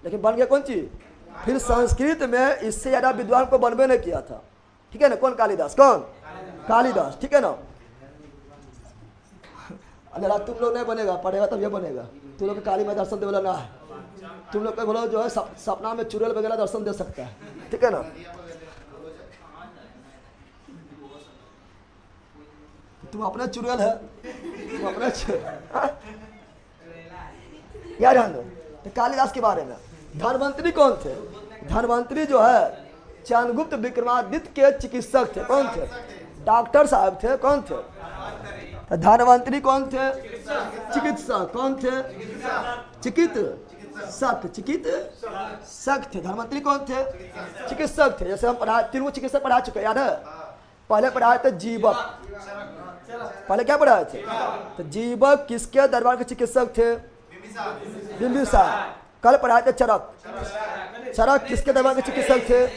लेकिन बन गया कौन चीज? फिर संस्कृत में इससे ज्यादा विद्वान को बनबे नहीं किया था, ठीक है ना। कौन? कालिदास। कौन? कालिदास, ठीक है ना। अगर तुम लोग नहीं बनेगा, पढ़ेगा तब ये बनेगा। तुम लोग काली माँ दर्शन दे वाला ना है। तुम लोग को बोलो जो है सपना में चुड़ैल वगैरह दर्शन दे सकता है, ठीक है ना। तुम अपना चुड़ैल है, तुम अपना यार ध्यान दो। तो कालिदास के बारे में धनवंतरी कौन थे? धनवंतरी जो है चंद्रगुप्त विक्रमादित्य के चिकित्सक थे। कौन थे? डॉक्टर साहब थे। कौन थे? धनवंतरी कौन थे? चिकित्सक। कौन थे? चिकित्सक थे। धनवंतरी कौन थे? चिकित्सक थे। जैसे हम तीन चिकित्सक पढ़ा चुके, याद है? पहले पढ़ाए थे जीवक। पहले क्या पढ़ाए थे? तो जीवक किसके दरबार के चिकित्सक थे? बिंबिसार। कल पढ़ाए थे चरक। चरक किसके दरबार के चिकित्सक थे?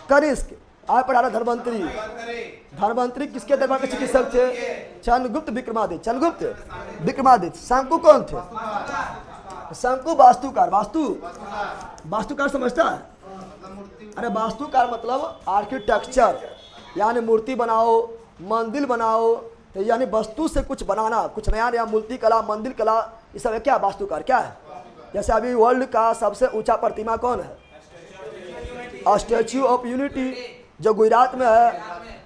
कनिष्क। आज पढ़ा रहा धनवंतरी। धनवंतरी किसके दरबार के चिकित्सक थे? चंद्रगुप्त विक्रमादित्य। चंद्रगुप्त विक्रमादित्य। शंकु कौन थे? शंकु वास्तुकार। वास्तुकार समझता है? अरे वास्तुकार मतलब आर्किटेक्चर, यानी मूर्ति बनाओ, मंदिर बनाओ, तो यानी वस्तु से कुछ बनाना, कुछ नया नया मूर्ति कला, मंदिर कला, ये सब क्या वास्तुकार क्या है? जैसे अभी वर्ल्ड का सबसे ऊंचा प्रतिमा कौन है? स्टैच्यू ऑफ यूनिटी, जो गुजरात में है,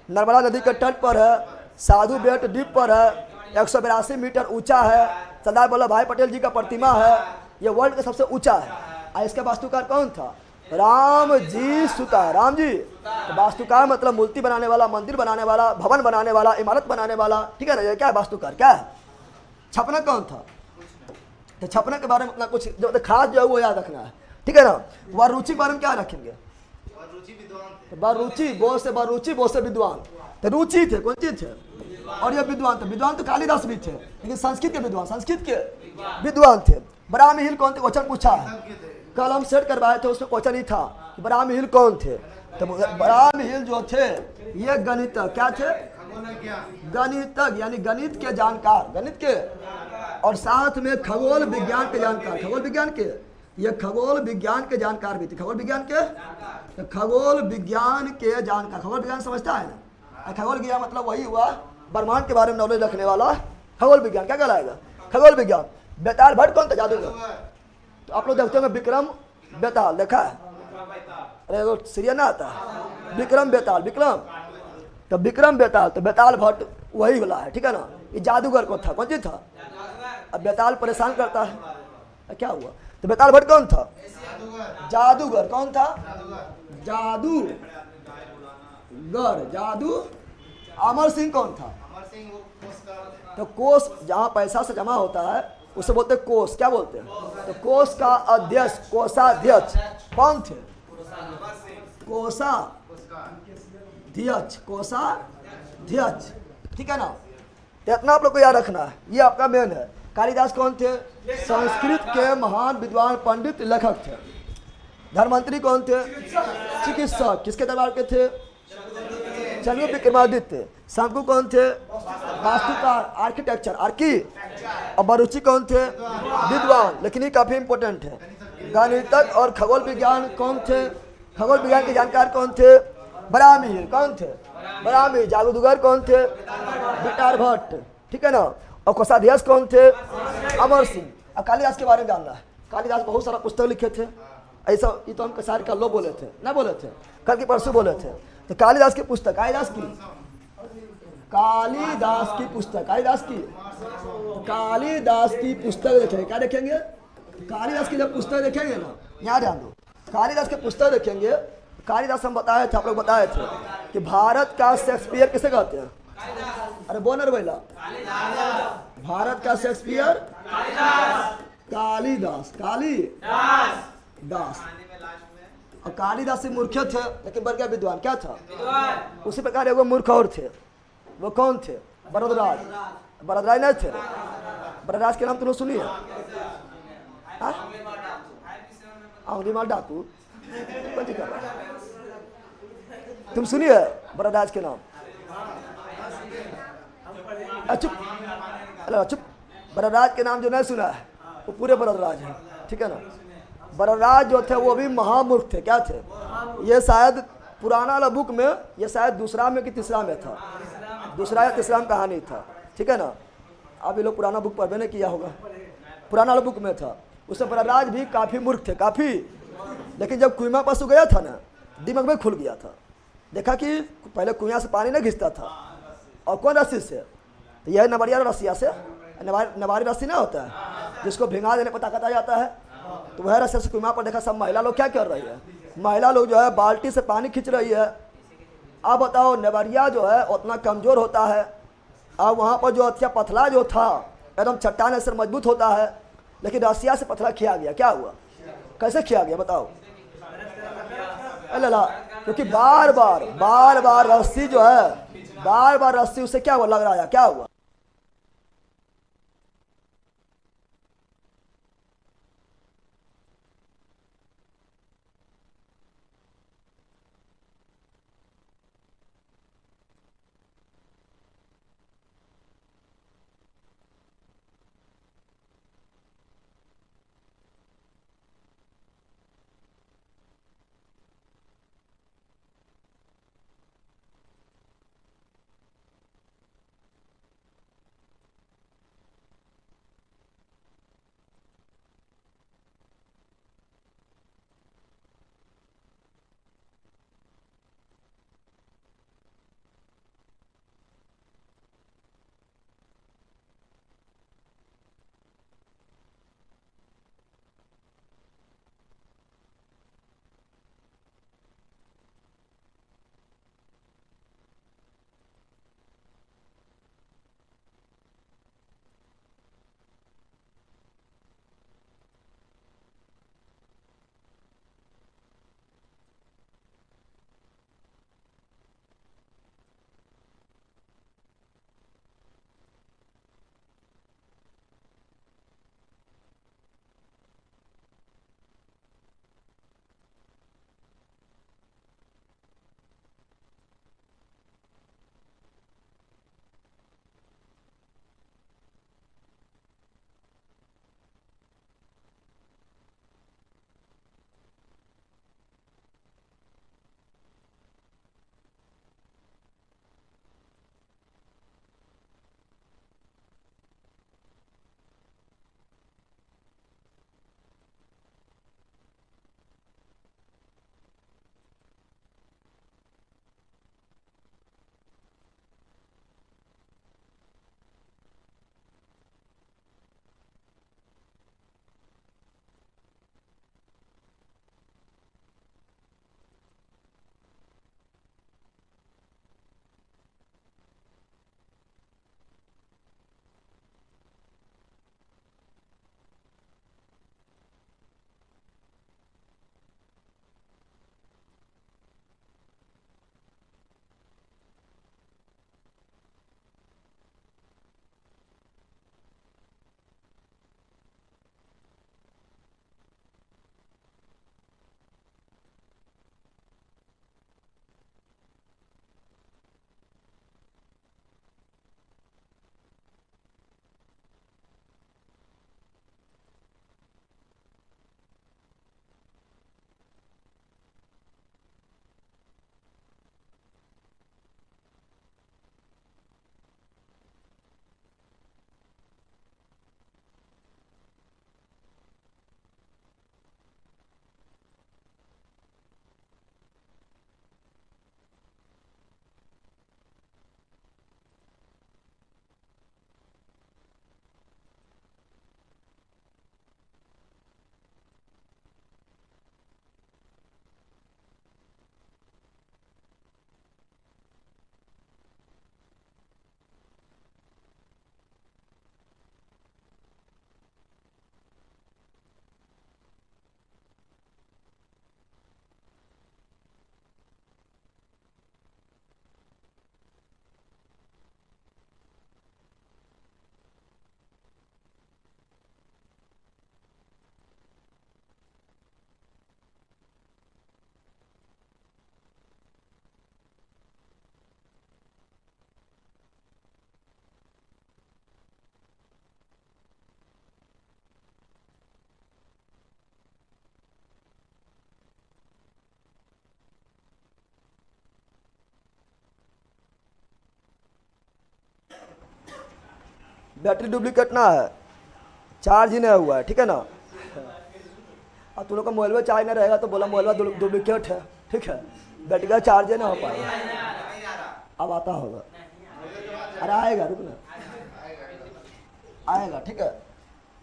नर्मदा नदी के तट पर है, साधु बेट द्वीप पर है, 182 मीटर ऊंचा है, सरदार वल्लभ भाई पटेल जी का प्रतिमा है, ये वर्ल्ड का सबसे ऊंचा है। और इसका वास्तुकार कौन था? राम जी सुता। राम जी। तो वास्तुकार मतलब मूर्ति बनाने वाला, मंदिर बनाने वाला, भवन बनाने वाला, इमारत बनाने वाला, ठीक है ना? ये क्या है? वास्तुकार क्या है? छपनक कौन था? तो छपनक के बारे में कुछ जो खास जो है वो याद रखना है, ठीक है ना? वरुचि के बारे में क्या रखेंगे? बरुचि, बहुत से बरुचि, बहुत से विद्वान। तो रुचि थे, कौन चीज थे? और ये विद्वान थे। विद्वान तो कालिदास भी थे, लेकिन संस्कृत के विद्वान, संस्कृत के विद्वान थे। बरामी हिल कौन थे? क्वेश्चन पूछा है, कल हम सेट करवाए थे, उसमें क्वेश्चन ही था कि बरामी हिल कौन थे? तो बरामी हिल जो थे ये गणितज्ञ। क्या थे? गणितज्ञ, यानी गणित के जानकार, गणित के, और साथ में खगोल विज्ञान के जानकार। खगोल विज्ञान के, ये खगोल विज्ञान के जानकार भी थे। खगोल विज्ञान के, तो खगोल विज्ञान के जानकार। खगोल विज्ञान समझता है ना? खगोल विज्ञान मतलब वही हुआ ब्रह्मांड के बारे में नॉलेज रखने वाला खगोल विज्ञान। क्या कहलाएगा? खगोल विज्ञान। बेताल भट्ट कौन था? जादूगर। तो आप लोग देखते होंगे विक्रम बेताल, देखा है? अरे वो सीरियल ना आता है, विक्रम बेताल, विक्रम। तो विक्रम बेताल, तो बेताल भट्ट वही वाला है, ठीक है ना? ये जादूगर कौन था? कौन चीज था? अब बेताल परेशान करता है, क्या हुआ? तो बेताल भट्ट कौन था? जादूगर। कौन था? जादूगर। जादू। अमर सिंह कौन था? तो कोष, जहाँ पैसा से जमा होता है उसे बोलते हैं कोष। क्या बोलते हैं? तो कोष का अध्यक्ष, कोषाध्यक्ष कौन थे? कोषाध्यक्ष, कोषाध्यक्ष, ठीक है ना? तो इतना आप लोग को याद रखना है, ये आपका मेन है। कालिदास कौन थे? संस्कृत के महान विद्वान, पंडित, लेखक थे। धनवंतरी कौन थे? चिकित्सक। किसके दरबार के थे? चंद्रगुप्त विक्रमादित्य। शंकु कौन थे? वास्तुकार, आर्किटेक्चर, आर्की। और बरुचि कौन थे? विद्वान, लेकिन ये काफी इंपॉर्टेंट है। गणितज्ञ और खगोल विज्ञान कौन थे? खगोल विज्ञान के जानकार कौन थे? बरामी। कौन थे? बरामी। जादूगर कौन थे? बेताल भट्ट, ठीक है ना? और कोषाध्यक्ष कौन थे? अमर सिंह। अब कालिदास के बारे में जानना है। कालिदास बहुत सारा पुस्तक लिखे थे, ऐसा ये तो हम कसार का लो बोले थे ना, बोले थे कल की परसों बोले थे। तो कालिदास की पुस्तक, कालिदास की पुस्तक, कालिदास की पुस्तक देखेंगे। क्या देखेंगे? कालिदास की जब पुस्तक देखेंगे ना, यहाँ ध्यान दो, कालिदास की पुस्तक देखेंगे। कालिदास हम बताए थे, आप लोग बताए थे कि भारत का शेक्सपियर किसे कहते हैं? अरे बोनर बैला, भारत का शेक्सपियर कालिदास। कालिदास। और कालिदास से मूर्ख थे, लेकिन बढ़ गया विद्वान। क्या था? उसी प्रकार एगो मूर्ख और थे। वो कौन थे? बरदराज। बरदराज नहीं थे? बरदराज के नाम तुमने सुनिए? माल डाकू तुम सुनिए बरदराज के नाम? चुप, चुप। बरदराज के नाम जो नहीं सुना है वो पूरे बरदराज है, ठीक है ना? बरदराज जो थे वो भी महामूर्ख थे। क्या थे? ये शायद पुराना वाला बुक में, ये शायद दूसरा में कि तीसरा में था, दूसरा या तीसरा में कहानी था, ठीक है ना? अब ये लोग पुराना बुक पढ़ने नहीं किया होगा, पुराना वाला बुक में था। उसमें बरदराज भी काफ़ी मूर्ख थे, काफ़ी। लेकिन जब कुआं पास गया था ना, दिमाग में खुल गया था। देखा कि पहले कुआं से पानी नहीं घिसता था, और कौन रस्सी से? तो यह नवरिया रस्सिया से, नवारी रस्सी ना होता है जिसको भिंगा देने पर ताकत आ जाता है, तो वह रस्सी से कुआं पर देखा सब महिला लोग क्या कर रही है, महिला लोग जो है बाल्टी से पानी खींच रही है। अब बताओ नेवरिया जो है उतना कमजोर होता है, अब वहाँ पर जो अच्छा पथला जो था एकदम चट्टान ऐसे मजबूत होता है, लेकिन रस्सिया से पथला खिया गया। क्या हुआ, कैसे खिया गया बताओ? अल्लाह, क्योंकि बार बार रस्सी जो है, बार बार रस्सी उसे क्या हुआ, लग रहा है। क्या हुआ? बैटरी डुप्लीकेट ना है, चार्ज ही नहीं हुआ है, ठीक है ना। अब तुम लोग का मोबाइल में चार्ज नहीं रहेगा तो बोला मोबाइल डुप्लीकेट है, ठीक है, बैटरी का चार्ज ना हो पाएगा। अब आता होगा, अरे आएगा, रुक ना, आएगा, ठीक है।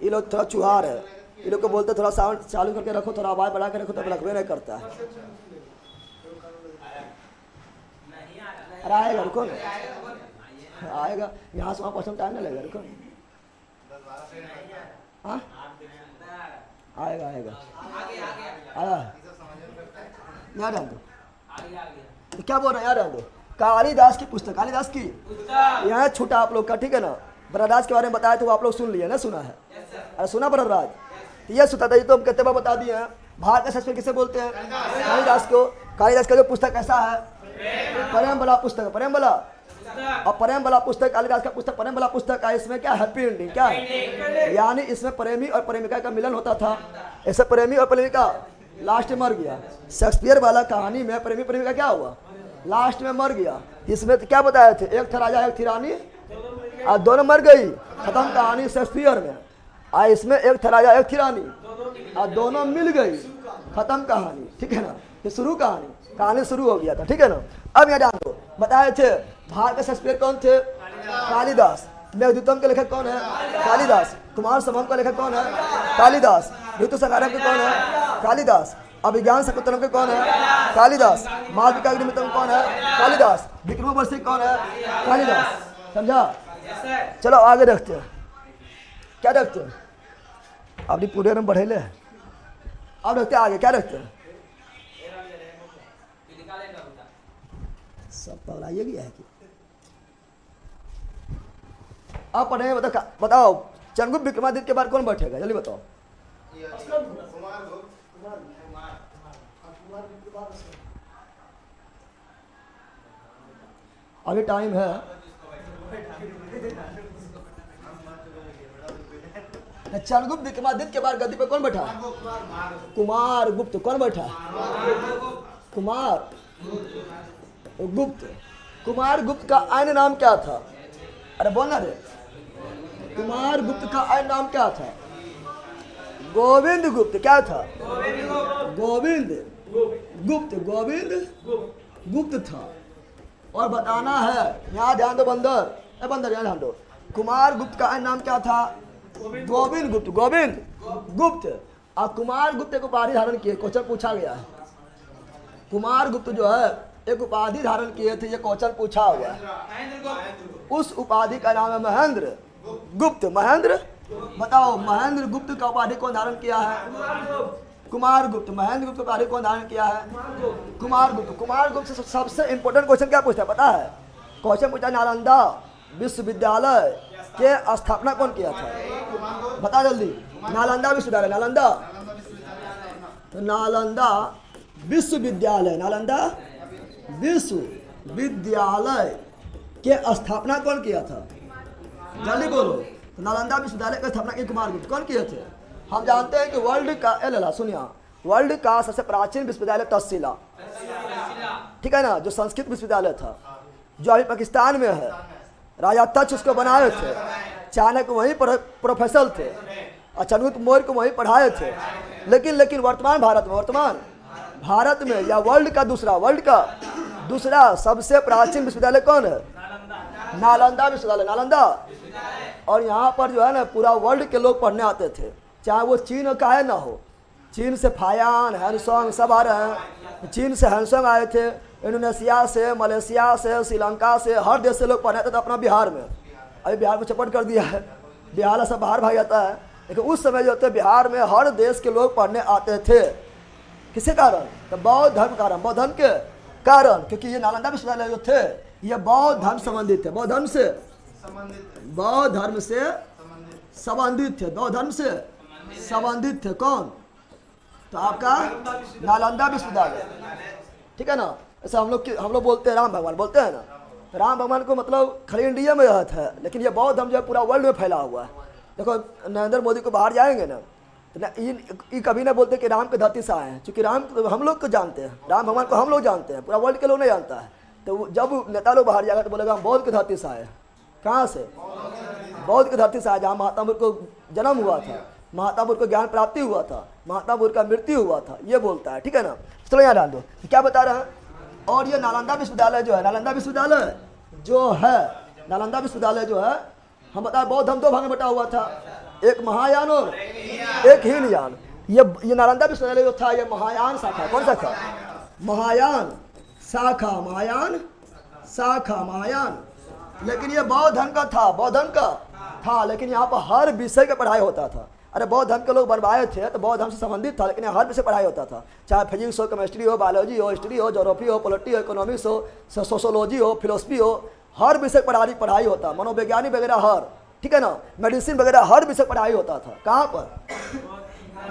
ये लोग थोड़ा चुहार है, ये लोग को बोलते थोड़ा साउंड चालू करके रखो, थोड़ा आवाज़ बढ़ा के रखो, तो रखबे नहीं करता है। अरे आएगा, रुको ना, आएगा। यहाँ से वहाँ पहुँचने टाइम नहीं लगेगा, रुको। हाँ आएगा आएगा आया याद आ दो। क्या बोल रहे हैं याद आ दो। कालिदास की पुस्तक, कालिदास की यहाँ छूटा आप लोग का, ठीक है ना। बरराज के बारे में बताया तो आप लोग सुन लिए ना, सुना है? अरे सुना बरराज, ये सुना था, ये तो हम कितने बार बता दिए हैं। भारत का शास्त्र किसे बोलते हैं? कालिदास को। कालिदास का जो पुस्तक कैसा है? प्रेम वाला पुस्तक, प्रेम वाला। और प्रेम वाला पुस्तक, कालिदास का पुस्तक प्रेम वाला पुस्तक है। इसमें क्या हैप्पी एंडिंग, क्या है? यानी इसमें प्रेमी और प्रेमिका का मिलन होता था। ऐसे प्रेमी और प्रेमिका लास्ट में मर गया। शेक्सपियर वाला कहानी में प्रेमी प्रेमिका क्या हुआ? लास्ट में मर गया। इसमें तो क्या बताए थे? एक था राजा एक थी रानी और दोनों मर गई, खत्म कहानी शेक्सपियर में। और इसमें एक था राजा एक थी रानी और दोनों मिल गई, खत्म कहानी, ठीक है ना। ये शुरू कहानी शुरू हो गया था, ठीक है ना। अब यहाँ जान दो, बताए थे भारत के शेक्सपियर कौन थे? कालिदास। मेघदूतम के लेखक कौन है? कालिदास। कुमार संभव का लेखक कौन है? कालिदास। ऋतु संहारक के कौन है? कालिदास। अभिज्ञान शकुंतलम के कौन है? कालिदास। मालविका अग्निमित्रम कौन है? कालिदास। विक्रमोर्वशी कौन है? कालिदास। समझा? चलो आगे देखते हैं, क्या देखते हैं? अपनी पूरे में बढ़ेले है। अब देखते हैं आगे क्या देखते हैं। सब पढ़ाइए गया है कि आप पढ़े? बताओ चंद्रगुप्त विक्रमादित्य के बाद कौन बैठेगा, जल्दी बताओ। अभी टाइम है। चंद्रगुप्त विक्रमादित्य के बाद गद्दी पे कौन बैठा? कुमार गुप्त। कौन बैठा? कुमार गुप्त। कुमार गुप्त का अन्य नाम क्या था? अरे बोलना रे। कुमार गुप्त का अन्य नाम क्या था? गोविंद गुप्त। क्या था? गोविंद गुप्त। गोविंद गुप्त था। और बताना है, यहाँ ध्यान दो बंदर, बंदर यहाँ ध्यान दो। कुमार गुप्त का अन्य नाम क्या था? गोविंद गुप्त। गोविंद गुप्त। और कुमार गुप्त एक उपाधि धारण किए, क्वेश्चन पूछा गया है। कुमार गुप्त जो है एक उपाधि धारण किए थे, ये क्वेश्चन पूछा हुआ है। उस उपाधि का नाम है महेंद्र गुप्त। महेंद्र, बताओ महेंद्र गुप्त का उपाधि कौन धारण किया है? कुमार गुप्त। महेंद्र गुप्त उपाधि कौन धारण किया है? कुमार गुप्त। कुमार गुप्त से सबसे इंपॉर्टेंट क्वेश्चन क्या पूछता है पता है? क्वेश्चन पूछा नालंदा विश्वविद्यालय के स्थापना कौन किया था? बता जल्दी। नालंदा विश्वविद्यालय, नालंदा तो नालंदा विश्वविद्यालय, नालंदा विश्वविद्यालय के स्थापना कौन किया था? जल्दी बोलो। नालंदा विश्वविद्यालय की स्थापना की कुमार गुप्त। कौन किए थे? हम जानते हैं कि वर्ल्ड का सुनिए, वर्ल्ड का सबसे प्राचीन विश्वविद्यालय तक्षशिला, ठीक है ना, जो संस्कृत विश्वविद्यालय था, जो अभी पाकिस्तान में है। राजा तक्ष उसको बनाए थे, चाणक्य वहीं प्रोफेसर थे और चंद्रगुप्त मौर्य को वहीं पढ़ाए थे। लेकिन वर्तमान भारत में या वर्ल्ड का दूसरा सबसे प्राचीन विश्वविद्यालय कौन है? नालंदा विश्वविद्यालय। नालंदा। और यहाँ पर जो है ना पूरा वर्ल्ड के लोग पढ़ने आते थे, चाहे वो चीन का है ना हो। चीन से फायान, हैंसोंग सब आ रहे हैं। चीन से हैंसोंग आए थे, इंडोनेशिया से, मलेशिया से, श्रीलंका से, हर देश से लोग पढ़ने आते थे अपना बिहार में। अभी बिहार को चपट कर दिया है, बिहार सब बाहर भाग जाता है। लेकिन उस समय जो थे बिहार में हर देश के लोग पढ़ने आते थे। किसके कारण? तो बौद्ध धर्म कारण, बौद्ध धर्म के कारण। क्योंकि ये नालंदा विश्वविद्यालय जो थे ये बौद्ध धर्म संबंधित थे। बौद्ध धर्म से संबंधित थे। बौद्ध धर्म से संबंधित थे। कौन? तो आपका नालंदा विश्वविद्यालय, ठीक है ना। ऐसा हम लोग बोलते हैं राम भगवान, बोलते हैं ना। राम भगवान को मतलब खाली इंडिया में रहता है, लेकिन ये बौद्ध धर्म जो है पूरा वर्ल्ड में फैला हुआ है। देखो नरेंद्र मोदी को बाहर जाएंगे ना, तो ये कभी ना बोलते कि राम के धरती से आए हैं, क्योंकि राम तो हम लोग को जानते हैं, राम भगवान को हम लोग जानते हैं, पूरा वर्ल्ड के लोग नहीं जानता है। तो जब नेता लोग बाहर जाएगा तो बोलेगा हम बौद्ध की धरती से आए। कहाँ से? बौद्ध की धरती से आए, जहाँ महात्मा बुद्ध को जन्म हुआ था, महात्मा बुद्ध को ज्ञान प्राप्ति हुआ था, महात्मा बुद्ध का मृत्यु हुआ था, ये बोलता है, ठीक है ना। चलो यहाँ डाल दो क्या बता रहे हैं। और ये नालंदा विश्वविद्यालय जो है, नालंदा विश्वविद्यालय जो है हम बता, बौद्ध धर्म दो भाग में बटा हुआ था, एक महायान और एक हीन यान। ये नालंदा विश्वविद्यालय जो था, ये महायान शाखा, कौन सा था? महायान शाखा, महायान शाखा, महायान। लेकिन ये बौद्ध धर्म का था, बौद्ध धर्म का था, लेकिन यहाँ पर हर विषय का पढ़ाई होता था। अरे बौद्ध धर्म के लोग बनवाए थे तो बौद्ध धर्म से संबंधित था, लेकिन यहाँ हर विषय पढ़ाई होता था, चाहे फिजिक्स हो, केमिस्ट्री हो, बायोलॉजी हो, हिस्ट्री हो, ज्योग्राफी हो, पॉलिटी हो, इकोनॉमिक्स हो, सोशोलॉजी हो, फिलोसफी हो, हर विषय पढ़ाई होता, मनोविज्ञानी वगैरह हर, ठीक है ना, मेडिसिन वगैरह हर विषय पढ़ाई होता था। कहाँ पर?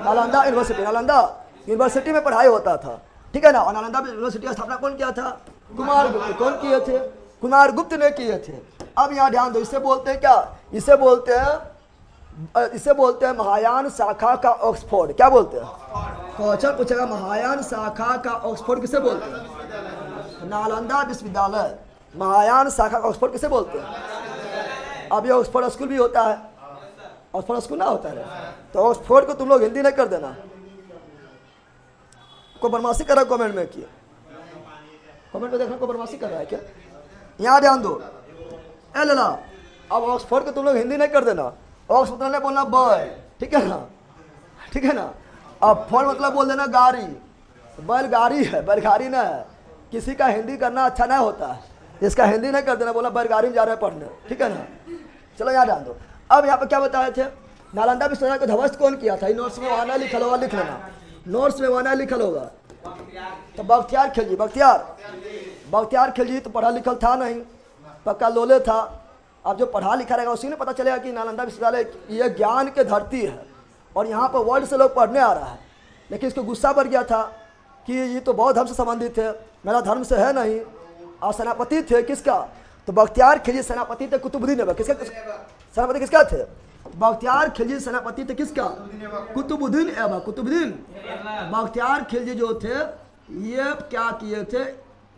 नालंदा यूनिवर्सिटी, नालंदा यूनिवर्सिटी में पढ़ाई होता था, ठीक है ना। और नालंदा यूनिवर्सिटी की स्थापना कौन किया था? कुमार गुप्त। कौन किए थे? कुमार गुप्त ने किए थे। अब यहाँ ध्यान दो, इसे बोलते हैं क्या? इसे बोलते हैं महायान शाखा का ऑक्सफोर्ड। क्या बोलते हैं? क्वेश्चन पूछेगा, महायान शाखा का ऑक्सफोर्ड किसे बोलते हैं? नालंदा विश्वविद्यालय महायान शाखा का ऑक्सफोर्ड किसे बोलते हैं? अब ये ऑक्सफोर्ड स्कूल भी होता है, ऑक्सफोर्ड स्कूल ना होता है, तो ऑक्सफोर्ड को तुम लोग हिंदी नहीं कर देना। को बदमाशी कर रहा है कमेंट में, किया कमेंट में देखना को बदमाशी कर रहा है क्या? यहाँ ध्यान दो, ए लला, अब ऑक्सफोर्ड को तुम लोग हिंदी नहीं कर देना, ऑक्सफोर्ड ने बोलना बैल, ठीक है ना, ठीक है ना। अब फोर्ड मतलब बोल देना गाड़ी, बैलगाड़ी है, बैलगाड़ी ना है। किसी का हिंदी करना अच्छा नहीं होता है, इसका हिंदी नहीं कर देना, बोला बैलगाड़ी में जा रहे हैं पढ़ने, ठीक है ना। चलो यहाँ ध्यान दो। अब यहाँ पर क्या बताए थे? नालंदा विश्वविद्यालय को ध्वस्त कौन किया था? नोट्स में वहाँ लिखल होगा, लिख लेना, नोट्स में वहाँ लिखल होगा। तो बख्तियार खिलजी, बख्तियार खिलजी तो पढ़ा लिखल था नहीं, पक्का लोले था। अब जो पढ़ा लिखा रहेगा उसी ने पता चलेगा कि नालंदा विश्वविद्यालय ये ज्ञान की धरती है और यहाँ पर वर्ल्ड से लोग पढ़ने आ रहा है। लेकिन इसको गुस्सा बढ़ गया था कि ये तो बौद्ध धर्म से संबंधित है, मेरा धर्म से है नहीं। और सेनापति थे किसका? तो बख्तियार खिलजी सेनापति थे कुतुबुद्दीन ऐबक। किसका सेनापति किसका थे? बख्तियार खिलजी सेनापति थे किसका? कुतुबुद्दीन ऐबक। कुतुबुद्दीन बख्तियार खिलजी जो थे ये क्या किए थे?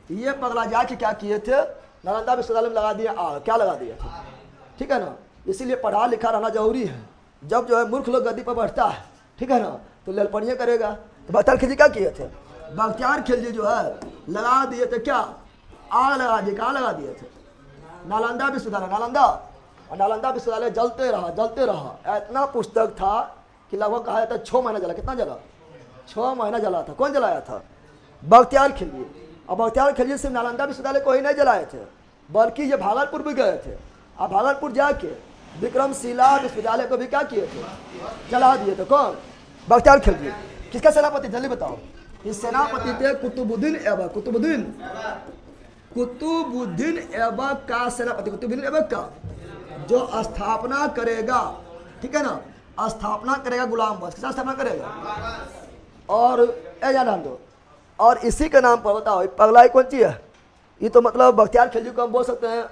ये पगला जाके क्या किए थे? नालंदा विश्वविद्यालय में लगा दिया आग। क्या लगा दिया था? ठीक है ना। इसीलिए पढ़ा लिखा रहना जरूरी है। जब जो है मूर्ख लोग गद्दी पर बैठता है, ठीक है ना, तो ललपनिया करेगा। तो बख्तियार खिलजी क्या किए थे? बख्तियार खिलजी जो है लगा दिए थे क्या? आग लगा दिए। कहाँ लगा दिए थे? नालंदा विश्वविद्यालय, नालंदा। और नालंदा विश्वविद्यालय जलते रहा। इतना पुस्तक था कि लगभग कहा जाता है 6 महीना जला। कितना जला? 6 महीना जला था। कौन जलाया था? बख्तियार खिलजी। अब बख्तियार खिलजी सिर्फ नालंदा विश्वविद्यालय को ही नहीं जलाए थे, बल्कि ये भागलपुर भी गए थे। अब भागलपुर जाके विक्रमशिला विश्वविद्यालय को भी क्या किए थे? जला दिए थे। कौन? बख्तियार खिलजी। किसका सेनापति? जल्दी बताओ। इस सेनापति थे कुतुबुद्दीन ऐबक। कुतुबुद्दीन ऐबक का सेनापति, कुतुबुद्दीन ऐबक का जो स्थापना करेगा, ठीक है ना, स्थापना करेगा गुलाम बख्श। किसका स्थापना करेगा? और नाम दो। और इसी के नाम पर बताओ पगलाई कौन सी है? ये तो मतलब बख्तियार खिलजी को हम बोल सकते हैं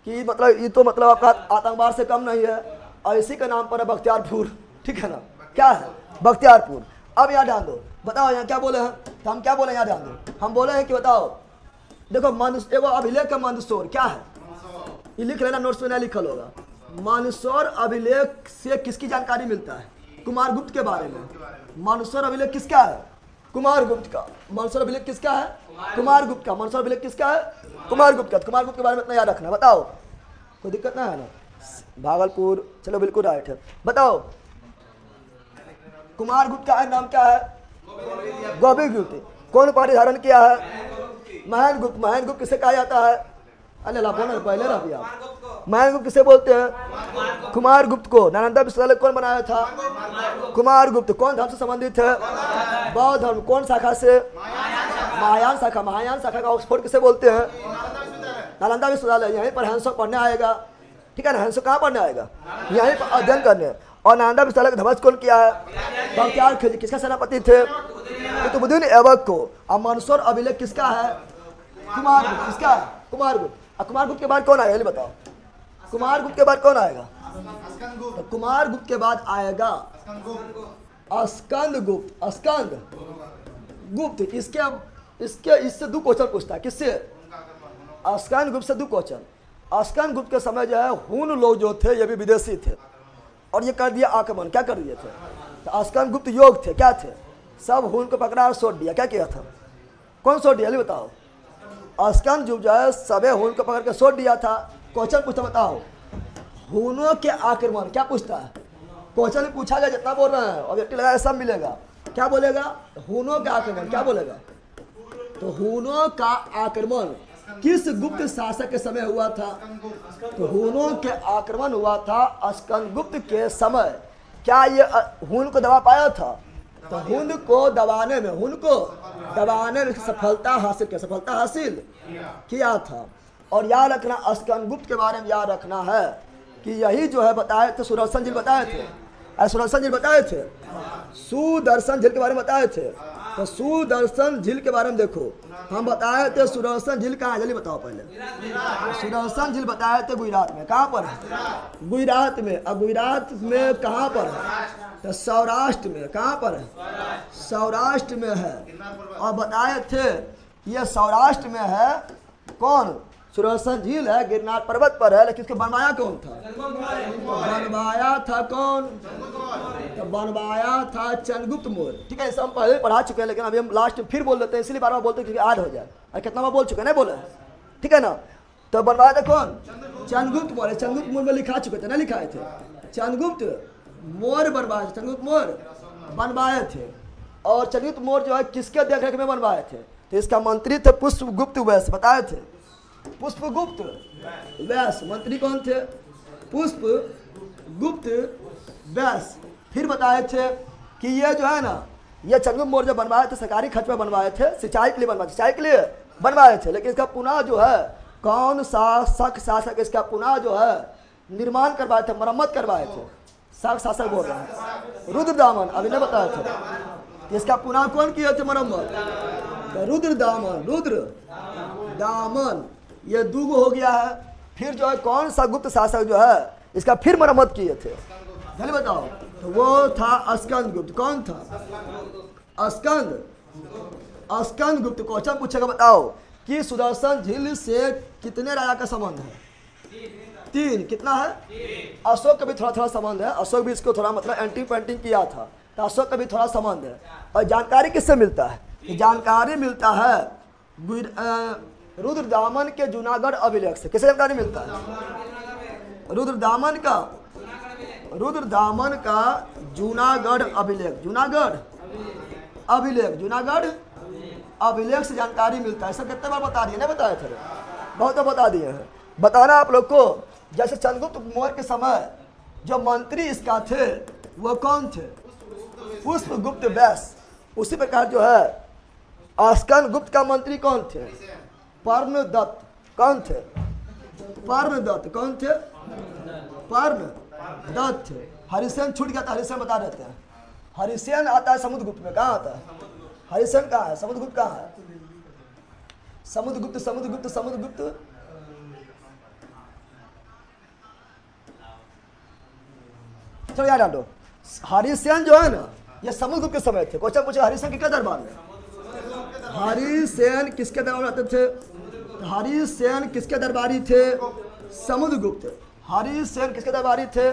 कि मतलब ये तो मतलब आपका आतंकवाद से कम नहीं है। और इसी के नाम पर है बख्तियारपुर, ठीक है ना। क्या है? बख्तियारपुर। अब यहाँ ध्यान दो, बताओ यहाँ क्या बोले हैं? तो हम क्या बोले? यहाँ ध्यान दो, हम बोले हैं कि बताओ, देखो एगो अभिलेख का मंदसौर क्या है? ये लिख लेना, नोट्स में ना लिखल होगा। मंदसौर अभिलेख से किसकी जानकारी मिलता है? कुमारगुप्त के बारे में। मंदसौर अभिलेख किसका है? कुमारगुप्त का। मंदसौर अभिलेख किसका है? कुमारगुप्त का। मंदसौर अभिलेख किसका है? कुमारगुप्त का। कुमारगुप्त के बारे में इतना याद रखना। बताओ, कोई दिक्कत ना है ना? भागलपुर, चलो बिल्कुल राइट है। बताओ कुमारगुप्त का नाम क्या है? गोविंदगुप्त। कौन उपाधि धारण किया है? महेंद्रगुप्त। महेंद्रगुप्त किसे कहा जाता है? अरे बोलो पहले रह गया। महेंद्रगुप्त किसे बोलते हैं? कुमारगुप्त को। नालंदा विश्वविद्यालय कौन बनाया था? कुमारगुप्त। कौन धर्म से संबंधित है? बौद्ध धर्म। कौन शाखा से? महायान शाखा। महायान शाखा का ऑक्सफोर्ड किसे बोलते हैं? नालंदा विश्वविद्यालय। यहीं पर हैंसो पढ़ने आएगा, ठीक है ना। हैंसो कहाँ पढ़ने आएगा? यहीं पर अध्ययन करने। और नालंदा विश्वविद्यालय का ध्वस्त कौन किया है? बख्तियार खिलजी। किसका सेनापति थे? कुतुबुद्दीन ऐबक को। और मंदसौर अभिलेख किसका है? कुमारगुप्त। किसका है? कुमारगुप्त। और कुमारगुप्त के बाद कौन आएगा? ये बताओ, कुमारगुप्त के बाद कौन आएगा? तो कुमारगुप्त के बाद आएगा स्कंदगुप्त। स्कंदगुप्त। इससे 2 क्वेश्चन पूछता है। किससे? स्कंदगुप्त से 2 क्वेश्चन। स्कंदगुप्त के समय जो है हुन लोग जो थे ये भी विदेशी थे और ये कर दिया आक्रमण। क्या कर दिए थे? तो स्कंदगुप्त योग थे। क्या थे? सब हुन को पकड़ा और छोड़ दिया। क्या किया था? कौन छोड़ दिया? बताओ। स्कंदगुप्त जो है सबे हुन को पकड़ के छोड़ दिया था। क्वेश्चन पूछता, बताओ हुनों के आक्रमण। क्या पूछता है? क्वेश्चन में पूछा गया जितना बोल रहे हैं ऑब्जेक्टिव लगाया सब मिलेगा। क्या बोलेगा? हुनों का आक्रमण। क्या बोलेगा? तो हुनों का आक्रमण किस गुप्त शासक के समय हुआ था? तो हुनों के आक्रमण हुआ था स्कंदगुप्त के समय। क्या ये हुन को दबा पाया था? तो हुन को दबाने में सफलता हासिल किया था। और याद रखना स्कंदगुप्त के बारे में याद रखना है कि यही जो है बताए थे सुदर्शन झील बताए थे। सुदर्शन झील बताए थे, सुदर्शन झील के बारे में बताए थे। तो सुदर्शन झील के बारे में देखो हम बताए थे। सुदर्शन झील कहाँ है जल्दी बताओ पहले। सुदर्शन झील बताए थे गुजरात में। कहाँ पर है? गुजरात में। अब गुजरात में कहाँ पर है? तो सौराष्ट्र में। कहाँ पर है? सौराष्ट्र में है। और बताए थे ये सौराष्ट्र में है। कौन? सुदर्शन झील है, गिरनार पर्वत पर है, लेकिन इसको बनवाया कौन था? बनवाया था कौन? तो बनवाया था चंद्रगुप्त मौर्य। ठीक है, इसे हम पहले पढ़ा चुके हैं, लेकिन अभी हम लास्ट में फिर बोल देते हैं, इसलिए बार बार बोलते हैं क्योंकि याद हो जाए। और कितना बार बोल चुके हैं, नहीं बोले? ठीक है ना। तो बनवाया था कौन? चंद्रगुप्त मौर्य। चंद्रगुप्त मौर्य में लिखा चुके थे ना, लिखाए थे चंद्रगुप्त मौर्य बनवाए थे। चंद्रगुप्त मौर्य बनवाए थे। और चंद्रगुप्त मौर्य जो है किसके देखरेख में बनवाए थे? तो इसका मंत्री थे पुष्पगुप्त वैश्य। बताए थे पुष्पगुप्त वैश्य। मंत्री कौन थे? पुष्पगुप्त वैश्य। फिर बताए थे कि ये जो है ना, ये चंद्रगुप्त मौर्य जो बनवाए थे सरकारी खर्च में बनवाए थे, सिंचाई के लिए बनवाए थे। लेकिन इसका पुनः जो है कौन सा शासक इसका पुनः जो है निर्माण करवाए थे, मरम्मत करवाए थे? शासक बोल रहे हैं रुद्रदामन। अभी नहीं बताया था। इसका पुनः कौन किए थे मरम्मत? रुद्रदामन। ये दूगो हो गया है। फिर जो है कौन सा गुप्त शासक जो है इसका फिर मरम्मत किए थे जल्दी बताओ? तो वो था स्कंदगुप्त। कौन था? स्कंदगुप्त। क्वेश्चन पूछेगा बताओ कि सुदर्शन झील से कितने राजा का संबंध है? 3। कितना है? अशोक का भी थोड़ा संबंध है। अशोक भी इसको थोड़ा मतलब एंटी पेंटिंग किया था, तो अशोक का भी थोड़ा संबंध है। और जानकारी किससे मिलता है? जानकारी मिलता है रुद्रदामन के जूनागढ़ अभिलेख से। किससे जानकारी मिलता है? रुद्रदामन का जूनागढ़ अभिलेख से जानकारी मिलता है। ऐसा कितने बार बता दिए? नहीं बताए थे? बहुत बता दिए हैं। बताना आप लोग को। जैसे चंद्रगुप्त मौर्य के समय जो मंत्री इसका थे वो कौन थे? पुष्पगुप्त वैश्य। उसी प्रकार जो है स्कंदगुप्त का मंत्री कौन थे? पर्णदत्त। कौन थे? पर्णदत्त। कौन थे? पर्णदत्त थे। हरिसेन छूट गया था, हरिसेन बता देते हैं। हरिसेन आता है समुद्रगुप्त में। कहाँ आता है? हरिसेन कहाँ है? समुद्रगुप्त कहाँ है? समुद्रगुप्त चलो यार डालो। हरिसेन जो है ना ये समुद्रगुप्त के समय थे। क्वेश्चन पूछे हरिसेन किसके दरबार में? हरिसेन किसके दरबार में आते थे? हरिसेन किसके दरबारी थे? समुद्रगुप्त। हरिसेन किसके दरबारी थे?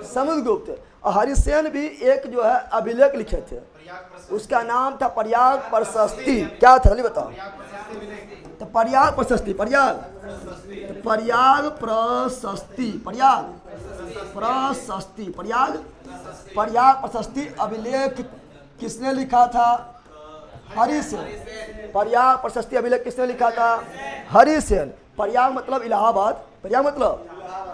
समुद्रगुप्त। और हरिसेन भी एक जो है अभिलेख लिखे थे, उसका नाम था पर्याग प्रशस्ति। क्या था जल्दी बताओ? तो पर्याग प्रशस्ति अभिलेख किसने लिखा था? हरिसेन। पर्याग प्रशस्ति अभिलेख किसने लिखा था? हरिसेन। पर्याग मतलब इलाहाबाद। पर्याग मतलब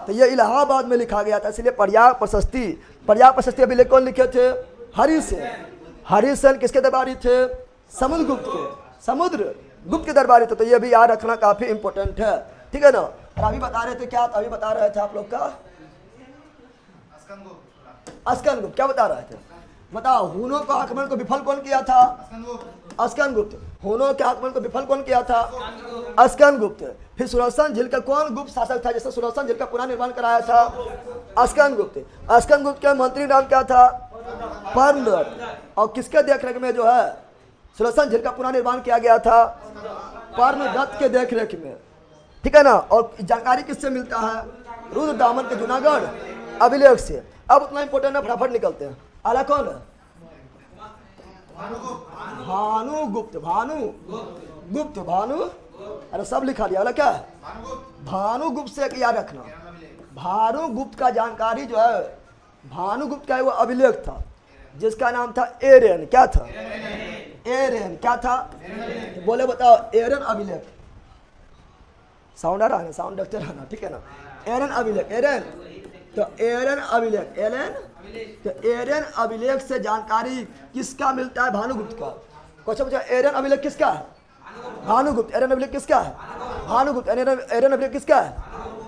तो ये इलाहाबाद में लिखा गया था, इसलिए पर्याग प्रशस्ति अभिलेख कौन लिखे थे? हरिसेन। हरिसेन किसके दरबारी थे? समुद्रगुप्त के दरबारी थे। तो ये भी याद रखना काफी इंपॉर्टेंट है। ठीक है ना। और अभी बता रहे थे क्या? अभी बता रहे थे आप लोग का स्कंदगुप्त। क्या बता रहे थे? बताओ। हुनों का आक्रमण को विफल कौन किया था? स्कंदगुप्त। हुनों के आक्रमण को विफल कौन किया था? स्कंदगुप्त। फिर सुदर्शन झील का कौन गुप्त शासक था जिसने सुदर्शन झील का पुनः निर्माण कराया था? स्कंदगुप्त। स्कंदगुप्त के मंत्री नाम क्या था? पर्णदत्त। और किसके देखरेख में जो है सुदर्शन झील का पुनः निर्माण किया गया था? पर्णदत्त के देखरेख में। ठीक है ना। और जानकारी किससे मिलता है? रुद्रदामन के जूनागढ़ अभिलेख से। अब उतना इंपोर्टेंट है, फटाफट निकलते हैं। अला कौन है? भानु। अरे सब लिखा दिया। अला क्या है? भानुगुप्त से याद रखना। भानुगुप्त का जानकारी जो है भानुगुप्त का वो अभिलेख था जिसका नाम था एरेन। क्या था? एरेन। क्या था? बोले बताओ, एरेन अभिलेख। साउंड आ रहा है ना? साउंड देखते रहना, ठीक है ना? एरेन अभिलेख, एरेन। तो एरेन अभिलेख, एरेन, तो एरेन अभिलेख से जानकारी किसका मिलता है? भानुगुप्त का। क्वेश्चन पूछा, एरेन अभिलेख किसका है? भानुगुप्त। एरेन अभिलेख किसका है? भानुगुप्त। एरेन अभिलेख किसका है?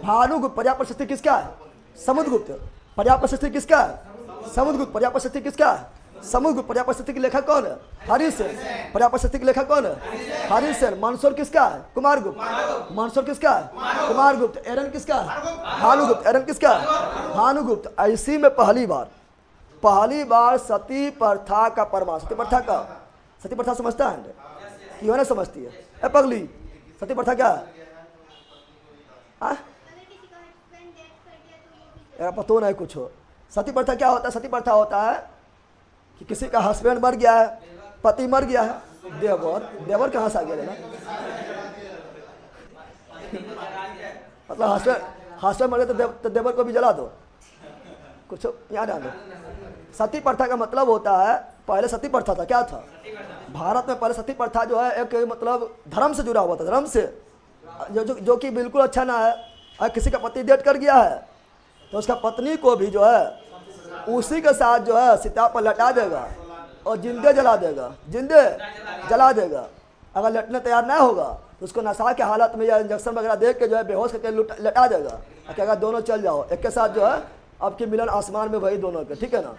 भानुगुप्त। पर्याप्त प्रशस्ति किसका है? समुद्रगुप्त। पर्याप्त प्रशस्ति किसका है? समुद्रगुप्त। पर्याप्त प्रशस्ति किसका है? समुद्रगुप्त। पर्याप्त प्रशस्ति के लेखक कौन है? हरिसेन। पर्याप्त प्रशस्ति के लेखक कौन है? हरिसेन। मंसूर किसका है? कुमारगुप्त। मंसूर किसका है? कुमारगुप्त। एरन किसका है? भानुगुप्त। एरन किसका है? भानुगुप्त। ऐसी में पहली बार सती प्रथा का प्रमाण। सती प्रथा का, सती प्रथा समझता है? क्यों ना समझती है? ए पगली, सती प्रथा क्या है? पता नहीं कुछ हो। सती प्रथा क्या होता है? सती प्रथा होता है कि किसी का हस्बैंड मर गया है, पति मर गया है, देवर कहाँ से आ गया लेना? मतलब हस्बैंड मर गया तो देवर को भी जला दो, कुछ याद आ दो। सती प्रथा का मतलब होता है, पहले सती प्रथा था, क्या था? भारत में पहले सती प्रथा जो है एक मतलब धर्म से जुड़ा हुआ था, धर्म से, जो कि बिल्कुल अच्छा ना है। अगर किसी का पति डेथ कर गया है तो उसका पत्नी को भी जो है उसी के साथ जो है सीता पर लटा देगा और जिंदे जला देगा, जिंदे जला देगा। अगर लटने तैयार ना होगा तो उसको नशा के हालत में या इंजेक्शन वगैरह दे के जो है बेहोश करके लटा देगा और कहेगा दोनों चल जाओ एक के साथ, जो है अब की मिलन आसमान में वही दोनों के, ठीक है ना?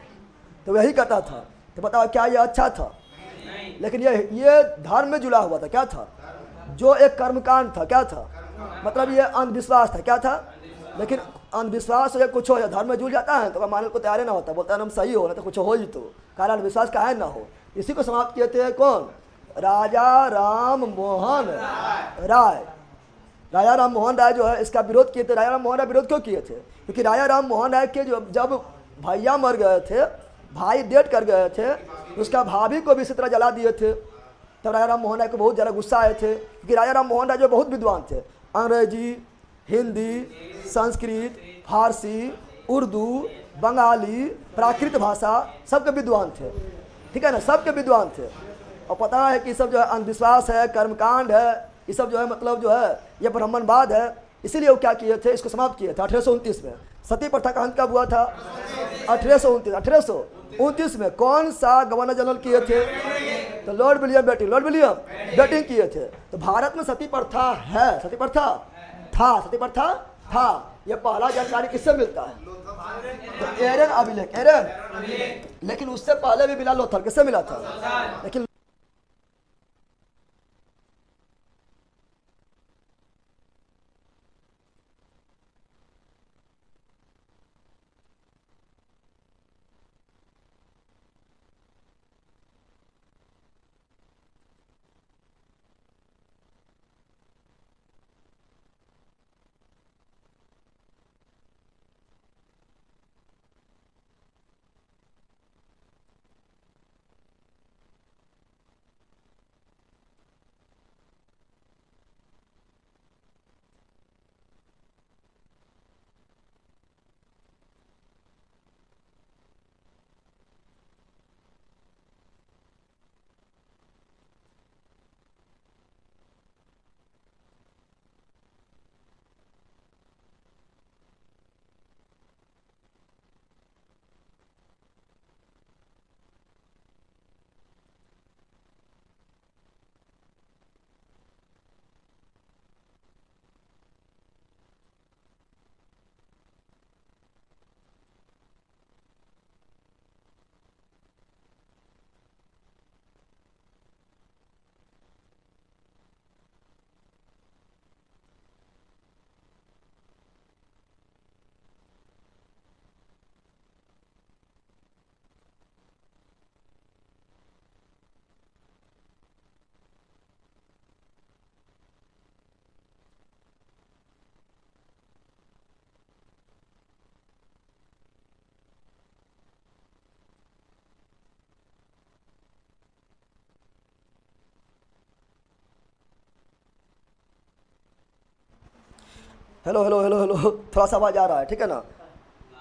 तो वही कहता था। तो बताओ क्या ये अच्छा था? लेकिन ये धर्म में जुड़ा हुआ था। क्या था? जो एक कर्मकांड था। क्या था? मतलब ये अंधविश्वास था। क्या था? लेकिन अंधविश्वास या कुछ हो या धर्म में जुड़ जाता है तो मानने को तैयार ना होता, बोलता है हम सही हो ना तो कुछ हो ही, तो कारण अंधविश्वास का है ना हो। इसी को समाप्त किए थे कौन? राजा राम मोहन राय। राजा राम मोहन राय जो है इसका विरोध किए थे। राजा राम मोहन राय विरोध क्यों किए थे? क्योंकि राजा राम मोहन राय के जब भैया मर गए थे, भाई डेथ कर गए थे, उसका भाभी को भी इसी तरह जला दिए थे। तब राजा राम मोहन राय को बहुत ज़्यादा गुस्सा आए थे क्योंकि राजा राम मोहन राय जो बहुत विद्वान थे, अंग्रेजी, हिंदी, संस्कृत, फारसी, उर्दू, बंगाली, प्राकृत भाषा सबके विद्वान थे, ठीक है ना? सबके विद्वान थे। और पता है कि सब जो है अंधविश्वास है, कर्मकांड है, ये सब जो है मतलब जो है ये ब्राह्मणवाद है। इसीलिए वो क्या किए थे? इसको समाप्त किए थे 1829 में। सती प्रथा का अंत कब हुआ था? 1829 में। कौन सा गवर्नर जनरल किए थे? तो लॉर्ड विलियम बेटिंग किए थे। तो भारत में सती प्रथा है, सती प्रथा था, सती प्रथा था। ये पहला जानकारी किससे मिलता है? तो एरेन अभिलेख, एरेन। लेकिन उससे पहले भी मिला लोथल, किससे मिला था? लेकिन हेलो हेलो हेलो हेलो, थोड़ा सा आवाज आ रहा है, ठीक है ना?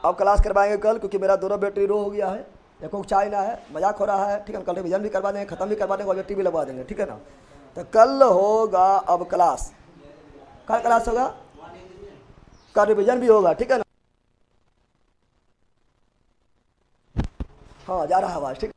अब क्लास करवाएंगे कल, क्योंकि मेरा दोनों बैटरी लो हो गया है, देखो चाइना है, मजाक हो रहा है, ठीक है। कल रिविजन भी करवा देंगे, ख़त्म भी करवा देंगे और बैटरी भी लगवा देंगे, ठीक है ना। तो कल होगा अब क्लास, कल क्लास होगा, कल रिविजन भी होगा, ठीक है ना। हाँ जा रहा है आवाज़, ठीक।